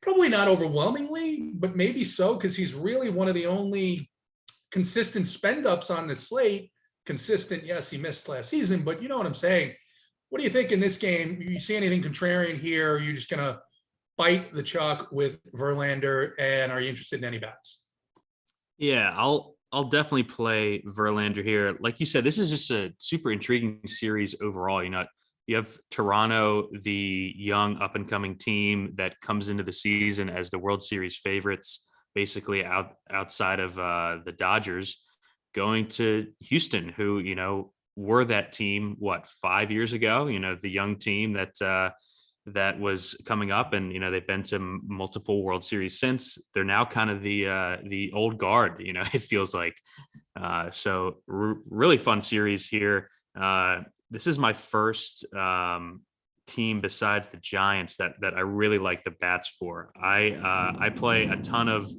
probably not overwhelmingly, but maybe so, because he's really one of the only consistent spend ups on the slate. Consistent, yes, he missed last season, but you know what I'm saying. What do you think in this game? You see anything contrarian here? Or are you just going to bite the chalk with Verlander, and are you interested in any bats? Yeah, I'll definitely play Verlander here. Like you said, this is just a super intriguing series overall. You have Toronto, the young up and coming team that comes into the season as the World Series favorites, basically outside of the Dodgers, going to Houston, who, were that team, 5 years ago, the young team that was coming up, and they've been to multiple World Series since. They're now kind of the old guard, it feels like. So really fun series here. This is my first team besides the Giants that I really like the bats for. I play a ton of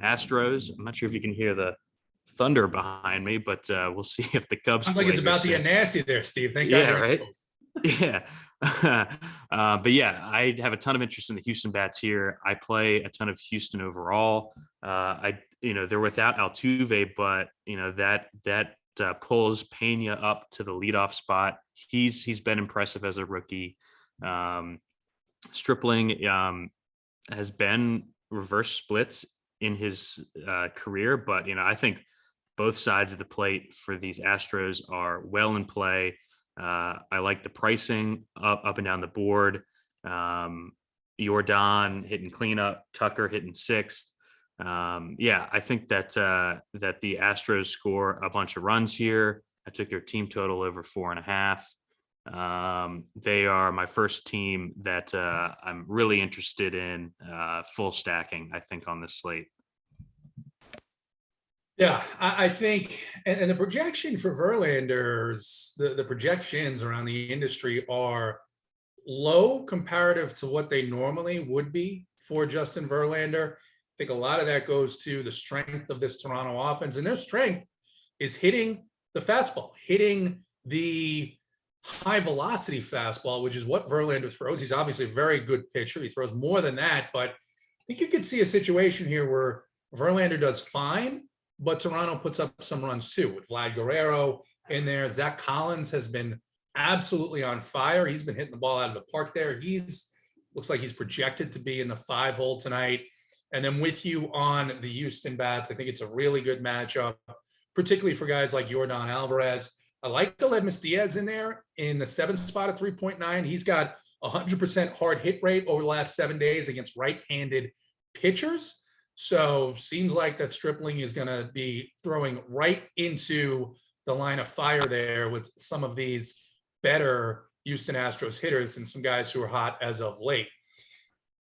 Astros. I'm not sure if you can hear the thunder behind me, but we'll see if the Cubs. Sounds like it's about to get nasty there, Steve. Thank God. Yeah, right. Yeah. But yeah, I have a ton of interest in the Houston bats here. I play a ton of Houston overall. They're without Altuve, but that pulls Pena up to the leadoff spot. He's been impressive as a rookie. Stripling has been reverse splits in his career, but I think both sides of the plate for these Astros are well in play. I like the pricing up and down the board. Jordan hitting cleanup, Tucker hitting sixth. I think that the Astros score a bunch of runs here. I took their team total over 4.5. They are my first team that I'm really interested in full stacking, I think, on this slate. Yeah, I think, and the projection for Verlander's, the projections around the industry are low comparative to what they normally would be for Justin Verlander. I think a lot of that goes to the strength of this Toronto offense, and their strength is hitting the fastball, hitting the high velocity fastball, which is what Verlander throws. He's obviously a very good pitcher. He throws more than that, but I think you could see a situation here where Verlander does fine, but Toronto puts up some runs too, with Vlad Guerrero in there. Zach Collins has been absolutely on fire. He's been hitting the ball out of the park there. Looks like he's projected to be in the 5-hole tonight. And then with you on the Houston bats, I think it's a really good matchup, particularly for guys like Yordan Alvarez. I like Aledmys Diaz in there in the 7th spot at 3.9. He's got 100% hard hit rate over the last 7 days against right-handed pitchers. So seems like that Stripling is going to be throwing right into the line of fire there with some of these better Houston Astros hitters and some guys who are hot as of late.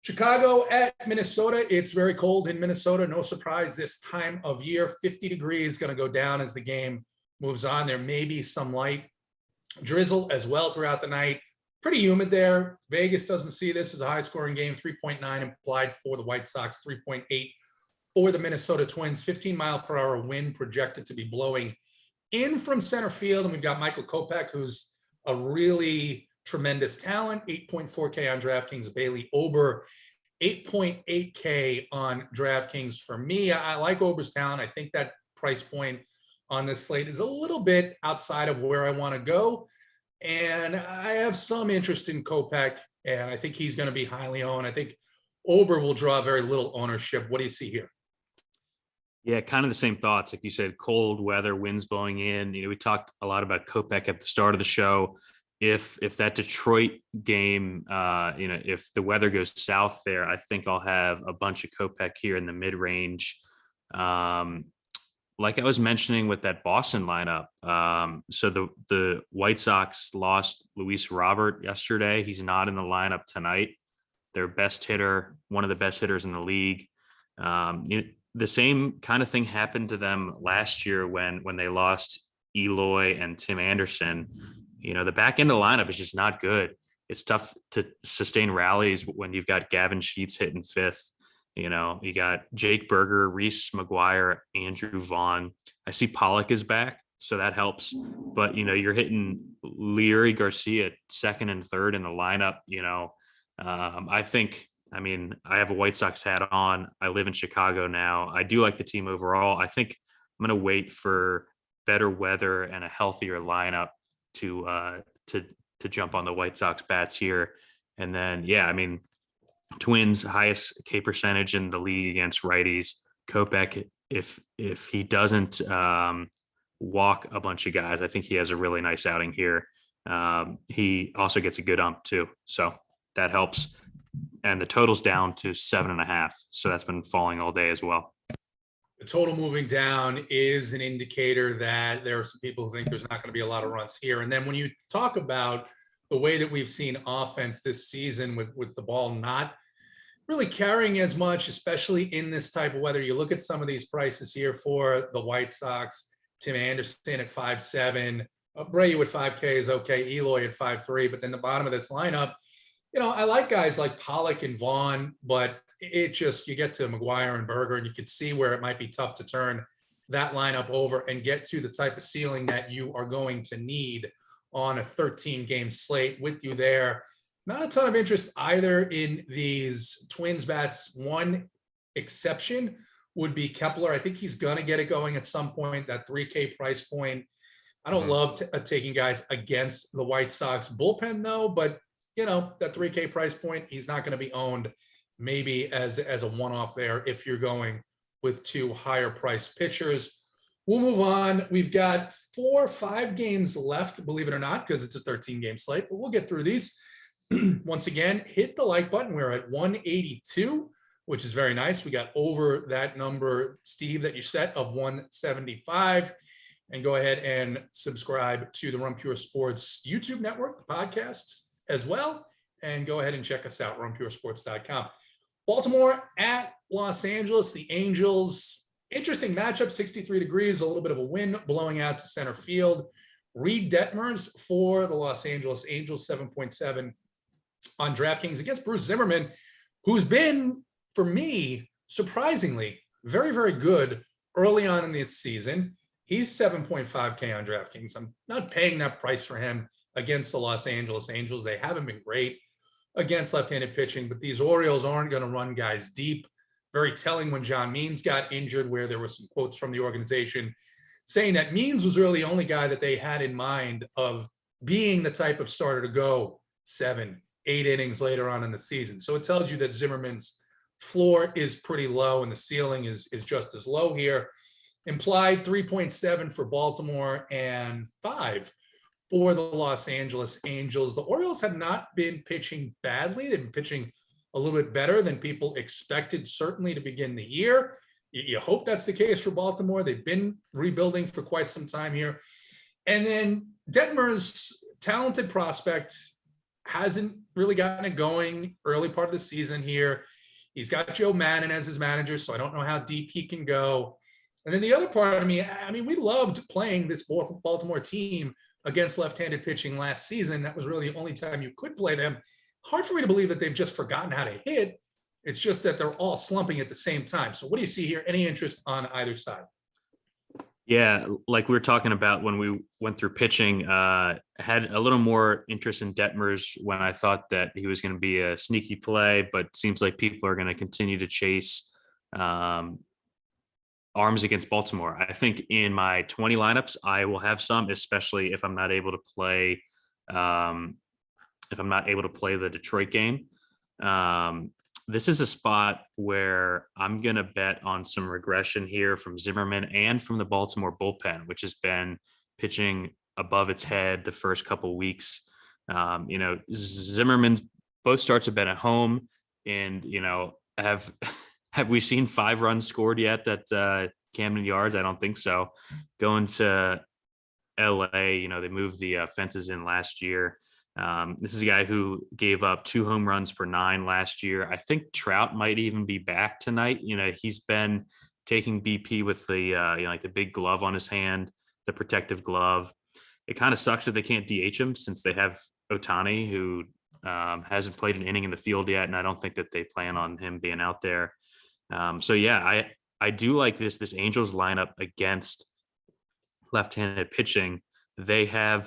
Chicago at Minnesota. It's very cold in Minnesota. No surprise this time of year. 50 degrees going to go down as the game moves on. There may be some light drizzle as well throughout the night. Pretty humid there. Vegas doesn't see this as a high-scoring game. 3.9 implied for the White Sox, 3.8 for the Minnesota Twins. 15-mile-per-hour wind projected to be blowing in from center field. And we've got Michael Kopech, who's a really tremendous talent. 8.4K on DraftKings. Bailey Ober, 8.8K on DraftKings. For me, I like Ober's talent. I think that price point on this slate is a little bit outside of where I want to go. And I have some interest in Kopech, and I think he's going to be highly owned. I think Ober will draw very little ownership. What do you see here? Yeah, kind of the same thoughts. Like you said, cold weather, winds blowing in. We talked a lot about Kopech at the start of the show. If that Detroit game, if the weather goes south there, I think I'll have a bunch of Kopech here in the mid-range. Like I was mentioning with that Boston lineup, so the White Sox lost Luis Robert yesterday. He's not in the lineup tonight. Their best hitter, one of the best hitters in the league. The same kind of thing happened to them last year when they lost Eloy and Tim Anderson. The back end of the lineup is just not good. It's tough to sustain rallies when you've got Gavin Sheets hitting fifth. You got Jake Berger, Reese McGuire, Andrew Vaughn. I see Pollock is back. so that helps. But, you're hitting Leary, Garcia second and third in the lineup. I have a White Sox hat on. I live in Chicago now. I do like the team overall. I think I'm going to wait for better weather and a healthier lineup to jump on the White Sox bats here. And then, Twins highest K percentage in the league against righties. Kopech, if he doesn't walk a bunch of guys, I think he has a really nice outing here. He also gets a good ump too, so that helps. And the total's down to 7.5, so that's been falling all day as well. The total moving down is an indicator that there are some people who think there's not going to be a lot of runs here. And then when you talk about the way that we've seen offense this season with the ball not really carrying as much, especially in this type of weather, you look at some of these prices here for the White Sox. Tim Anderson at 5.7, Abreu at 5K is okay, Eloy at 5.3, but then the bottom of this lineup, I like guys like Pollock and Vaughn, but you get to McGuire and Berger, and you can see where it might be tough to turn that lineup over and get to the type of ceiling that you are going to need on a 13-game slate with you there. Not a ton of interest either in these Twins bats. One exception would be Kepler. I think he's going to get it going at some point, that 3K price point. I don't love taking guys against the White Sox bullpen, though, but, that 3K price point, he's not going to be owned maybe as a one-off there if you're going with two higher priced pitchers. We'll move on. We've got 4 or 5 games left, believe it or not, because it's a 13-game slate, but we'll get through these. Once again, hit the like button. We're at 182, which is very nice. We got over that number, Steve, that you set of 175. And go ahead and subscribe to the Run Pure Sports YouTube network, the podcasts as well. And go ahead and check us out, runpuresports.com. Baltimore at Los Angeles, the Angels. Interesting matchup, 63 degrees, a little bit of a wind blowing out to center field. Reed Detmers for the Los Angeles Angels, 7.7 on DraftKings against Bruce Zimmerman, who's been, for me, surprisingly, very, very good early on in this season. He's 7.5K on DraftKings. I'm not paying that price for him against the Los Angeles Angels. They haven't been great against left-handed pitching, but these Orioles aren't going to run guys deep. Very telling when John Means got injured, where there were some quotes from the organization saying that Means was really the only guy that they had in mind of being the type of starter to go 7, 8 innings later on in the season. So it tells you that Zimmerman's floor is pretty low and the ceiling is just as low here. Implied 3.7 for Baltimore and 5 for the Los Angeles Angels. The Orioles have not been pitching badly. They've been pitching a little bit better than people expected, certainly to begin the year. You hope that's the case for Baltimore. They've been rebuilding for quite some time here. And then Detmer's talented prospect hasn't really gotten it going early part of the season here. He's got Joe Madden as his manager, so I don't know how deep he can go. And then the other part of me, we loved playing this Baltimore team against left-handed pitching last season. That was really the only time you could play them. Hard for me to believe that they've just forgotten how to hit. It's just that they're all slumping at the same time. So what do you see here? Any interest on either side? Yeah, like we were talking about when we went through pitching, had a little more interest in Detmers when I thought that he was going to be a sneaky play, but seems like people are going to continue to chase arms against Baltimore. I think in my 20 lineups, I will have some, especially if I'm not able to play the Detroit game. This is a spot where I'm going to bet on some regression here from Zimmerman and from the Baltimore bullpen, which has been pitching above its head the first couple of weeks. Zimmerman's both starts have been at home, and, have we seen 5 runs scored yet at Camden Yards? I don't think so. Going to LA, they moved the fences in last year. This is a guy who gave up 2 home runs per 9 last year. I think Trout might even be back tonight. He's been taking BP with the the big glove on his hand, the protective glove. It kind of sucks that they can't DH him since they have Ohtani, who hasn't played an inning in the field yet, and I don't think that they plan on him being out there. I do like this Angels lineup against left-handed pitching, they've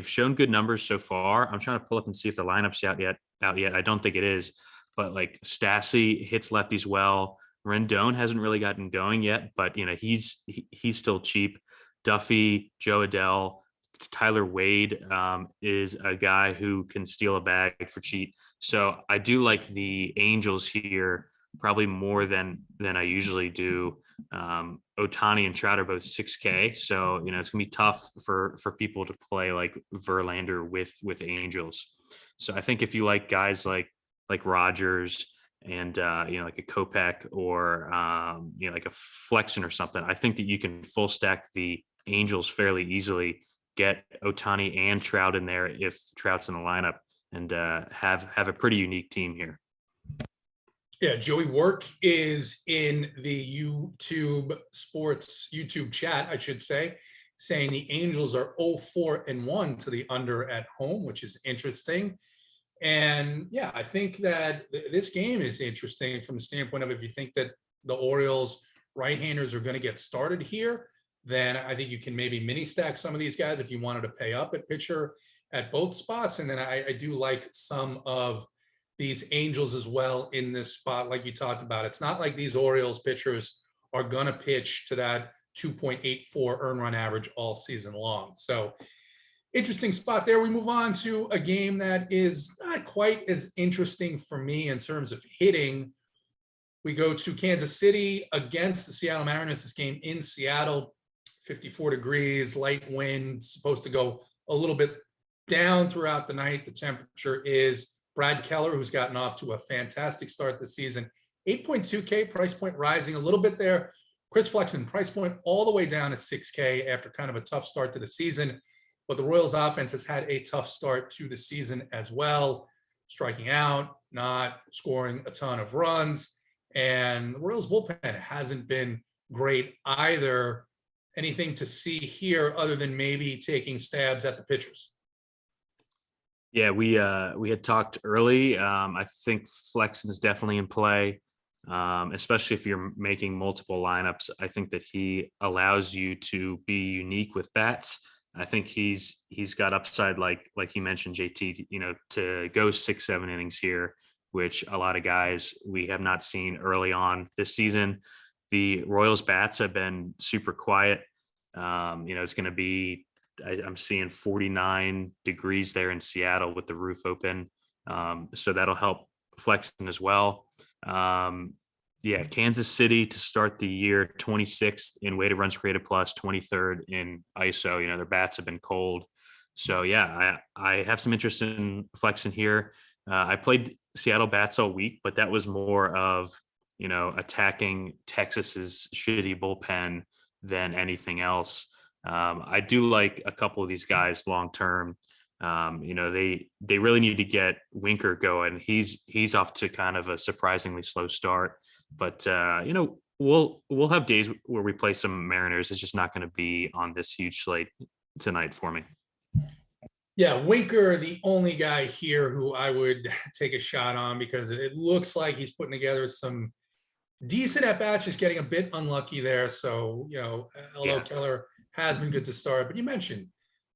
shown good numbers so far. I'm trying to pull up and see if the lineup's out yet. I don't think it is, but like Stassi hits lefties well. Rendon hasn't really gotten going yet, but he's still cheap. Duffy, Joe Adele, Tyler Wade is a guy who can steal a bag for cheap. So I do like the Angels here probably more than I usually do. Ohtani and Trout are both 6K, so it's gonna be tough for people to play like Verlander with Angels. So I think if you like guys like Rogers and like a Kopech or like a Flexen or something, I think that you can full stack the Angels fairly easily. Get Ohtani and Trout in there if Trout's in the lineup, and have a pretty unique team here. Yeah, Joey Work is in the YouTube chat, I should say, saying the Angels are 0-4-1 to the under at home, which is interesting. And yeah, I think that this game is interesting from the standpoint of if you think that the Orioles right-handers are going to get started here, then I think you can maybe mini stack some of these guys if you wanted to pay up at pitcher at both spots. And then I do like some of these Angels as well in this spot, like you talked about. It's not like these Orioles pitchers are going to pitch to that 2.84 earn run average all season long. So interesting spot there. We move on to a game that is not quite as interesting for me in terms of hitting. We go to Kansas City against the Seattle Mariners. This game in Seattle, 54 degrees, light wind, supposed to go a little bit down throughout the night. The temperature is Brad Keller, who's gotten off to a fantastic start this season. 8.2K price point rising a little bit there. Chris Flexen price point all the way down to 6K after kind of a tough start to the season. But the Royals offense has had a tough start to the season as well, striking out, not scoring a ton of runs. And the Royals bullpen hasn't been great either. Anything to see here other than maybe taking stabs at the pitchers? Yeah, we had talked early. I think Flexen is definitely in play, especially if you're making multiple lineups. I think that he allows you to be unique with bats. I think he's got upside, like you mentioned, JT. To go 6-7 innings here, which a lot of guys we have not seen early on this season. The Royals bats have been super quiet. It's going to be. I'm seeing 49 degrees there in Seattle with the roof open. So that'll help Flexen as well. Kansas City to start the year, 26th in weighted runs created plus, 23rd in ISO. Their bats have been cold. So yeah, I have some interest in Flexen here. I played Seattle bats all week, but that was more of, attacking Texas's shitty bullpen than anything else. I do like a couple of these guys long term. They really need to get Winker going. He's off to kind of a surprisingly slow start, but we'll have days where we play some Mariners. It's just not going to be on this huge slate tonight for me. Yeah, Winker, the only guy here who I would take a shot on because it looks like he's putting together some decent at bats, just getting a bit unlucky there. So, although Keller has been good to start, but you mentioned,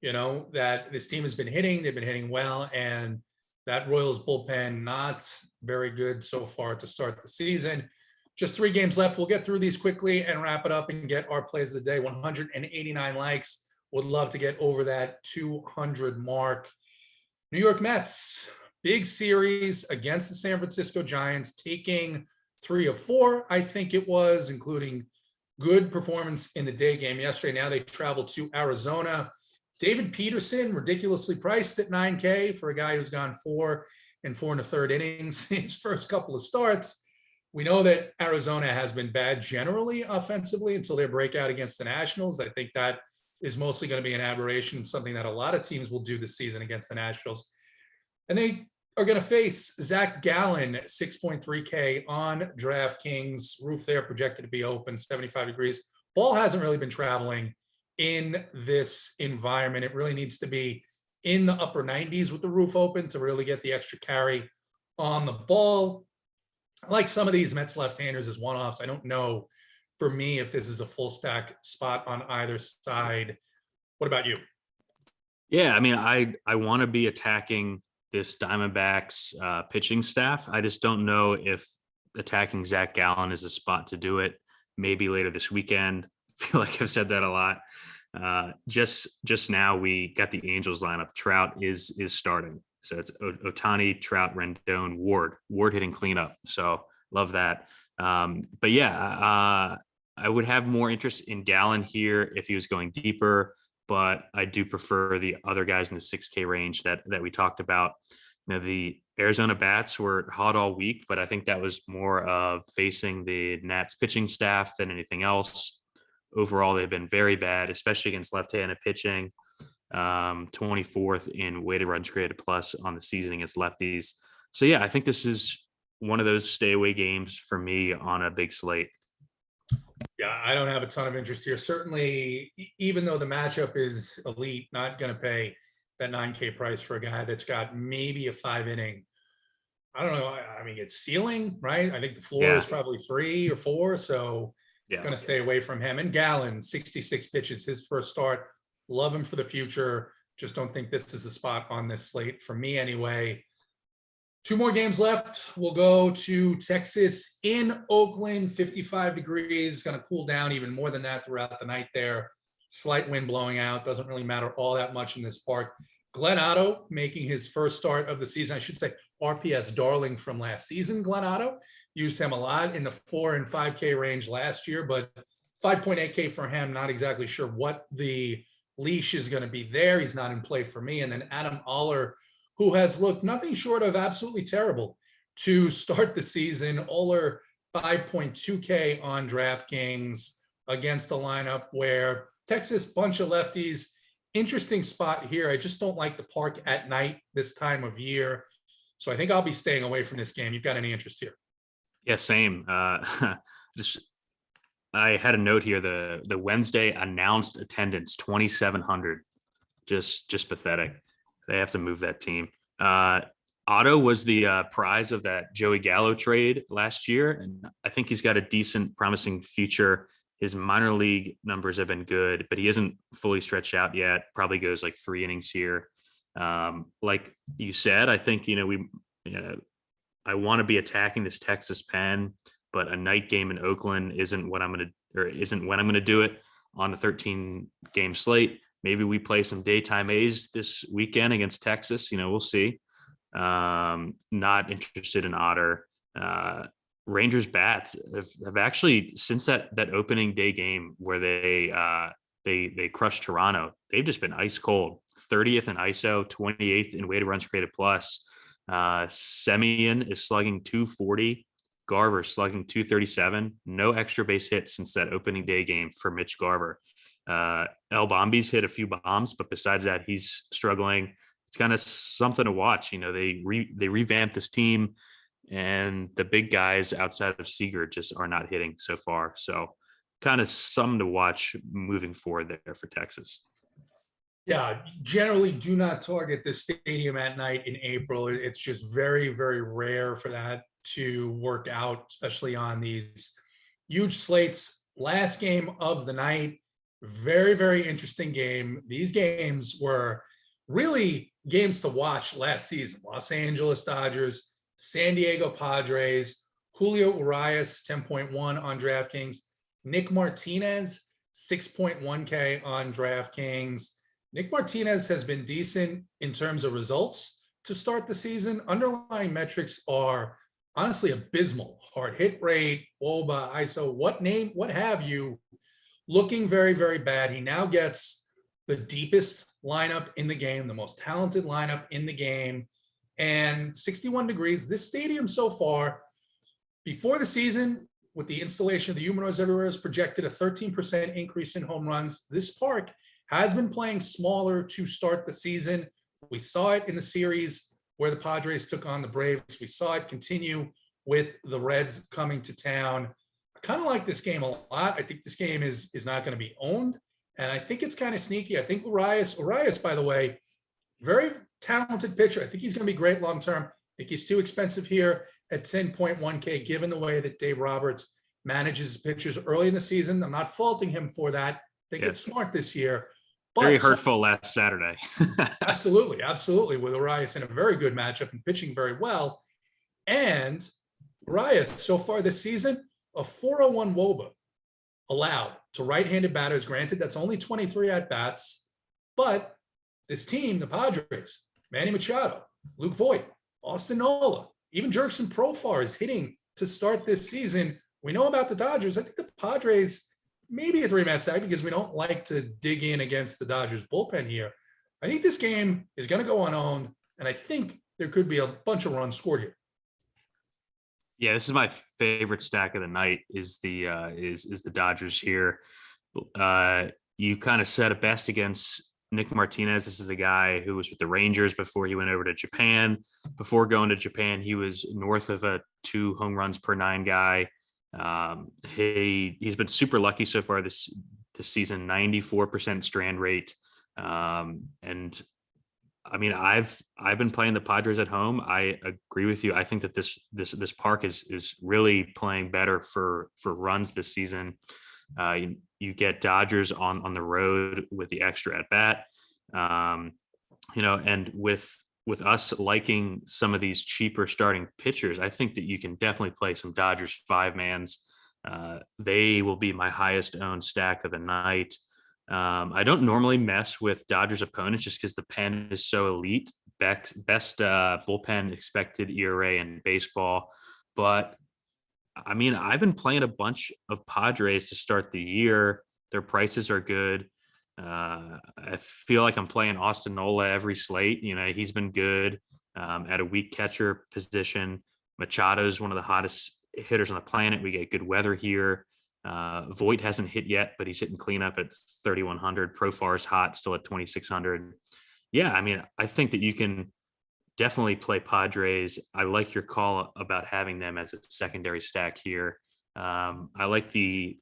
that this team has been hitting, they've been hitting well, and that Royals bullpen not very good so far to start the season. Just 3 games left. We'll get through these quickly and wrap it up and get our plays of the day. 189 likes. Would love to get over that 200 mark. New York Mets, big series against the San Francisco Giants, taking 3 of 4, I think it was, including good performance in the day game yesterday. Now they travel to Arizona. David Peterson, ridiculously priced at 9K for a guy who's gone 4 and 4 1/3 innings his first couple of starts. We know that Arizona has been bad generally offensively until their breakout against the Nationals. I think that is mostly going to be an aberration, something that a lot of teams will do this season against the Nationals. And they are going to face Zach Gallen, 6.3K on DraftKings. Roof there projected to be open, 75 degrees. Ball hasn't really been traveling in this environment. It really needs to be in the upper 90s with the roof open to really get the extra carry on the ball. I like some of these Mets left-handers as one-offs. I don't know for me if this is a full stack spot on either side. What about you? Yeah, I mean, I want to be attacking this Diamondbacks pitching staff. I just don't know if attacking Zach Gallen is a spot to do it. Maybe later this weekend. I feel like I've said that a lot. Just now we got the Angels lineup. Trout is starting. So it's Ohtani, Trout, Rendon, Ward hitting cleanup. So love that. But yeah, I would have more interest in Gallen here if he was going deeper, but I do prefer the other guys in the 6K range that we talked about. You know, the Arizona bats were hot all week, but I think that was more of facing the Nats pitching staff than anything else. Overall, they've been very bad, especially against left-handed pitching. 24th in weighted runs created plus on the season against lefties. So yeah, I think this is one of those stay away games for me on a big slate. Yeah, I don't have a ton of interest here. Certainly, even though the matchup is elite, not going to pay that 9K price for a guy that's got maybe a 5-inning. I don't know. I mean, it's ceiling, right? I think the floor is probably 3 or 4. So going to stay away from him. And Gallen, 66 pitches, his first start. Love him for the future. Just don't think this is the spot on this slate for me anyway. 2 more games left. We'll go to Texas in Oakland, 55 degrees, going to cool down even more than that throughout the night there. Slight wind blowing out. Doesn't really matter all that much in this park. Glenn Otto making his first start of the season. I should say RPS darling from last season. Glenn Otto used him a lot in the 4 and 5K range last year, but 5.8K for him. Not exactly sure what the leash is going to be there. He's not in play for me. And then Adam Oller, who has looked nothing short of absolutely terrible to start the season. Oller 5.2K on DraftKings against a lineup where Texas, bunch of lefties. Interesting spot here. I just don't like the park at night this time of year. So I think I'll be staying away from this game. You've got any interest here? Yeah, same. I had a note here. The Wednesday announced attendance 2,700. Just pathetic. They have to move that team. Otto was the prize of that Joey Gallo trade last year, and I think he's got a decent, promising future. His minor league numbers have been good, but he isn't fully stretched out yet. Probably goes like 3 innings here. Like you said, I think I want to be attacking this Texas pen, but a night game in Oakland isn't when I'm going to do it on a 13-game slate. Maybe we play some daytime A's this weekend against Texas. We'll see. Not interested in Otter. Rangers bats have actually, since that opening day game where they crushed Toronto, they've just been ice cold. 30th in ISO, 28th in weighted runs created plus. Semien is slugging 240. Garver slugging 237. No extra base hits since that opening day game for Mitch Garver. El Bombi's hit a few bombs, but besides that, he's struggling. It's kind of something to watch. They revamped this team, and the big guys outside of Seager just are not hitting so far. So kind of something to watch moving forward there for Texas. Yeah, generally do not target this stadium at night in April. It's just very, very rare for that to work out, especially on these huge slates. Last game of the night, very, very interesting game. These games were really games to watch last season. Los Angeles Dodgers, San Diego Padres, Julio Urias, 10.1 on DraftKings, Nick Martinez, 6.1K on DraftKings. Nick Martinez has been decent in terms of results to start the season. Underlying metrics are honestly abysmal. Hard hit rate, WOBA, ISO, what have you, looking very, very bad. He now gets the deepest lineup in the game, the most talented lineup in the game, and 61 degrees. This stadium so far, before the season, with the installation of the humidors everywhere, is projected a 13% increase in home runs. This park has been playing smaller to start the season. We saw it in the series where the Padres took on the Braves. We saw it continue with the Reds coming to town. I kind of like this game a lot. I think this game is not going to be owned, and I think it's kind of sneaky. I think Urias, by the way, very talented pitcher. I think he's going to be great long-term. I think he's too expensive here at 10.1K, given the way that Dave Roberts manages pitchers early in the season. I'm not faulting him for that. They get smart this year. But very hurtful last Saturday. Absolutely. With Urias in a very good matchup and pitching very well. And Urias, so far this season, a 401 WOBA allowed to right-handed batters. Granted, that's only 23 at-bats. But this team, the Padres, Manny Machado, Luke Voit, Austin Nola, even Jerkson Profar is hitting to start this season. We know about the Dodgers. I think the Padres, maybe a 3-man stack because we don't like to dig in against the Dodgers bullpen here. I think this game is going to go unowned, and I think there could be a bunch of runs scored here. Yeah, this is my favorite stack of the night. Is the Dodgers here? You kind of said it best against Nick Martinez. This is a guy who was with the Rangers before he went over to Japan. Before going to Japan, he was north of a 2 home runs per 9 guy. He's been super lucky so far this season, 94% strand rate. And I mean, I've been playing the Padres at home. I agree with you. I think that this park is really playing better for runs this season. You get Dodgers on the road with the extra at bat. And with us liking some of these cheaper starting pitchers, I think that you can definitely play some Dodgers 5-mans. They will be my highest owned stack of the night. I don't normally mess with Dodgers opponents just because the pen is so elite. Best bullpen expected ERA in baseball. But I mean, I've been playing a bunch of Padres to start the year. Their prices are good. I feel like I'm playing Austin Nola every slate. He's been good at a weak catcher position. Machado is one of the hottest hitters on the planet. We get good weather here. Voit hasn't hit yet, but he's hitting cleanup at 3,100. Profar is hot, still at 2,600. Yeah, I mean, I think that you can definitely play Padres. I like your call about having them as a secondary stack here. I like the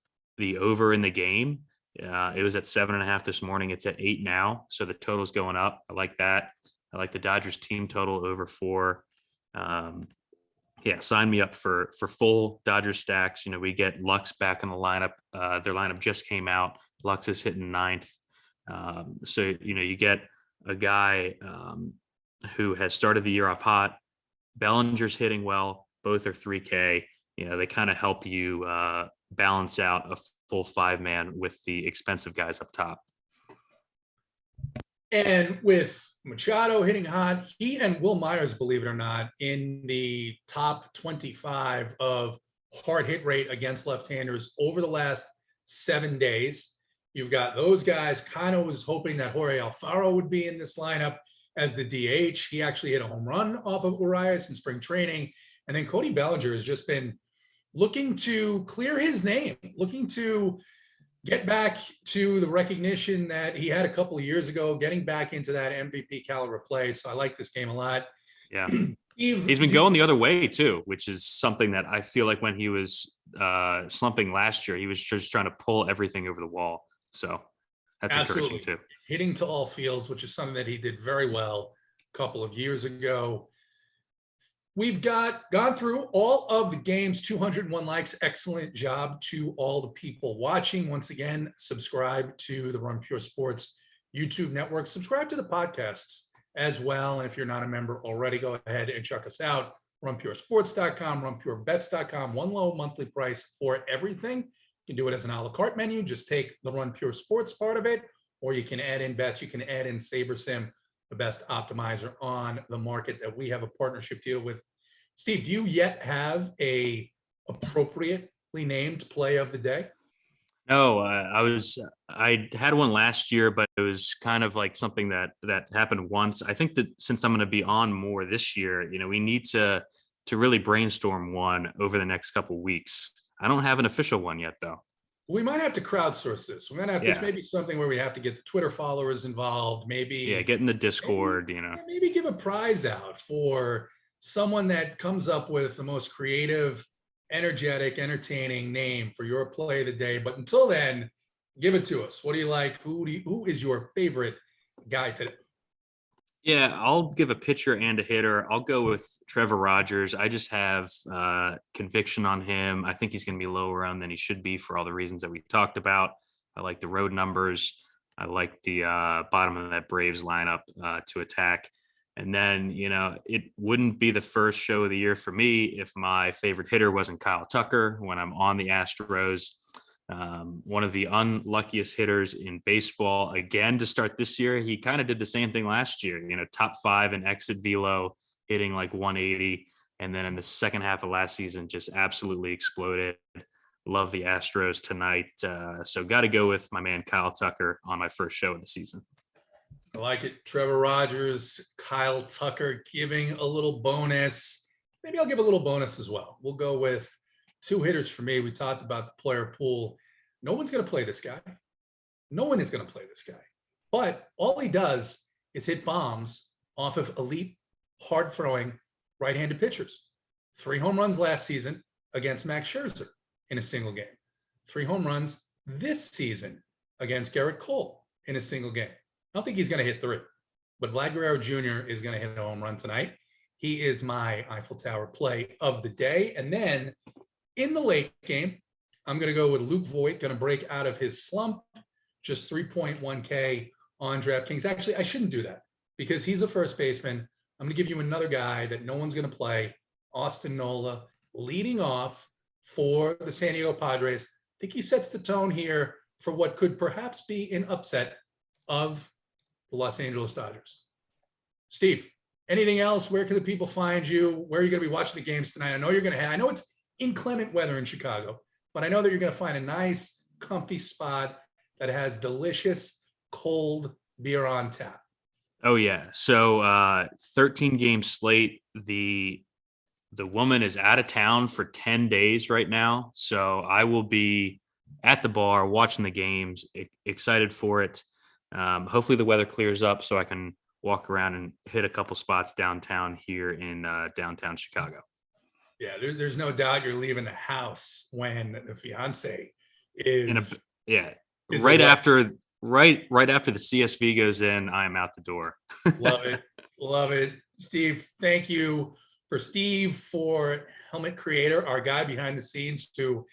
over in the game. It was at 7.5 this morning. It's at 8 now. So the total's going up. I like that. I like the Dodgers team total over 4. Sign me up for full Dodgers stacks. We get Lux back in the lineup. Their lineup just came out. Lux is hitting 9th. So you get a guy who has started the year off hot. Bellinger's hitting well. Both are 3K. They kind of help you balance out a full 5-man with the expensive guys up top. And with Machado hitting hot, he and Will Myers, believe it or not, in the top 25 of hard hit rate against left-handers over the last 7 days. You've got those guys. Kind of was hoping that Jorge Alfaro would be in this lineup as the DH. He actually hit a home run off of Urias in spring training. And then Cody Bellinger has just been looking to clear his name, looking to get back to the recognition that he had a couple of years ago, getting back into that MVP caliber play. So I like this game a lot. Yeah. He's been going the other way too, which is something that I feel like when he was slumping last year, he was just trying to pull everything over the wall. So that's encouraging too. Hitting to all fields, which is something that he did very well a couple of years ago. We've gone through all of the games, 201 likes. Excellent job to all the people watching. Once again, subscribe to the Run Pure Sports YouTube network. Subscribe to the podcasts as well. And if you're not a member already, go ahead and check us out. RunPureSports.com, RunPureBets.com. One low monthly price for everything. You can do it as an a la carte menu. Just take the Run Pure Sports part of it, or you can add in bets. You can add in SaberSim, the best optimizer on the market that we have a partnership deal with. Steve, do you yet have a appropriately named play of the day? No, I had one last year, but it was kind of like something that happened once. I think that since I'm going to be on more this year, we need to really brainstorm one over the next couple of weeks. I don't have an official one yet, though. We might have to crowdsource this. We're gonna have this may be something where we have to get the Twitter followers involved. Maybe get in the Discord. Maybe give a prize out for someone that comes up with the most creative, energetic, entertaining name for your play of the day. But until then, give it to us. What do you like? Who is your favorite guy today? Yeah, I'll give a pitcher and a hitter. I'll go with Trevor Rogers. I just have conviction on him. I think he's going to be lower on than he should be for all the reasons that we talked about. I like the road numbers. I like the bottom of that Braves lineup to attack. And then, it wouldn't be the first show of the year for me if my favorite hitter wasn't Kyle Tucker when I'm on the Astros. One of the unluckiest hitters in baseball again to start this year. He kind of did the same thing last year, top 5 in exit velo, hitting like 180. And then in the second half of last season, just absolutely exploded. Love the Astros tonight. So got to go with my man, Kyle Tucker, on my first show of the season. I like it. Trevor Rogers, Kyle Tucker giving a little bonus. Maybe I'll give a little bonus as well. We'll go with 2 hitters for me. We talked about the player pool. No one's going to play this guy. No one is going to play this guy. But all he does is hit bombs off of elite, hard-throwing, right-handed pitchers. 3 home runs last season against Max Scherzer in a single game. 3 home runs this season against Garrett Cole in a single game. I don't think he's going to hit 3, but Vlad Guerrero Jr. is going to hit a home run tonight. He is my Eiffel Tower play of the day. And then in the late game, I'm going to go with Luke Voigt, going to break out of his slump, just 3.1K on DraftKings. Actually, I shouldn't do that because he's a first baseman. I'm going to give you another guy that no one's going to play, Austin Nola, leading off for the San Diego Padres. I think he sets the tone here for what could perhaps be an upset of the Los Angeles Dodgers. Steve, anything else? Where can the people find you? Where are you going to be watching the games tonight? I know it's inclement weather in Chicago, but I know that you're going to find a nice, comfy spot that has delicious, cold beer on tap. Oh, yeah. So 13 game slate. The woman is out of town for 10 days right now. So I will be at the bar watching the games, excited for it. Hopefully the weather clears up so I can walk around and hit a couple spots downtown here in downtown Chicago. Yeah, there's no doubt you're leaving the house when the fiance is. Right after the CSV goes in, I'm out the door. Love it. Steve, thank you for Helmet Creator, our guy behind the scenes who,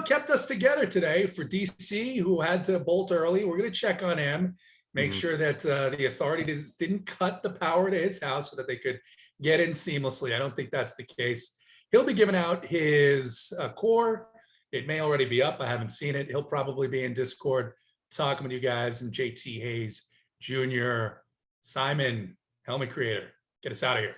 kept us together today for DC, who had to bolt early. We're going to check on him, make sure that the authorities didn't cut the power to his house so that they could get in seamlessly. I don't think that's the case. He'll be giving out his core. It may already be up. I haven't seen it. He'll probably be in Discord talking with you guys, and JT Hayes Jr., Simon, Helmet Creator. Get us out of here.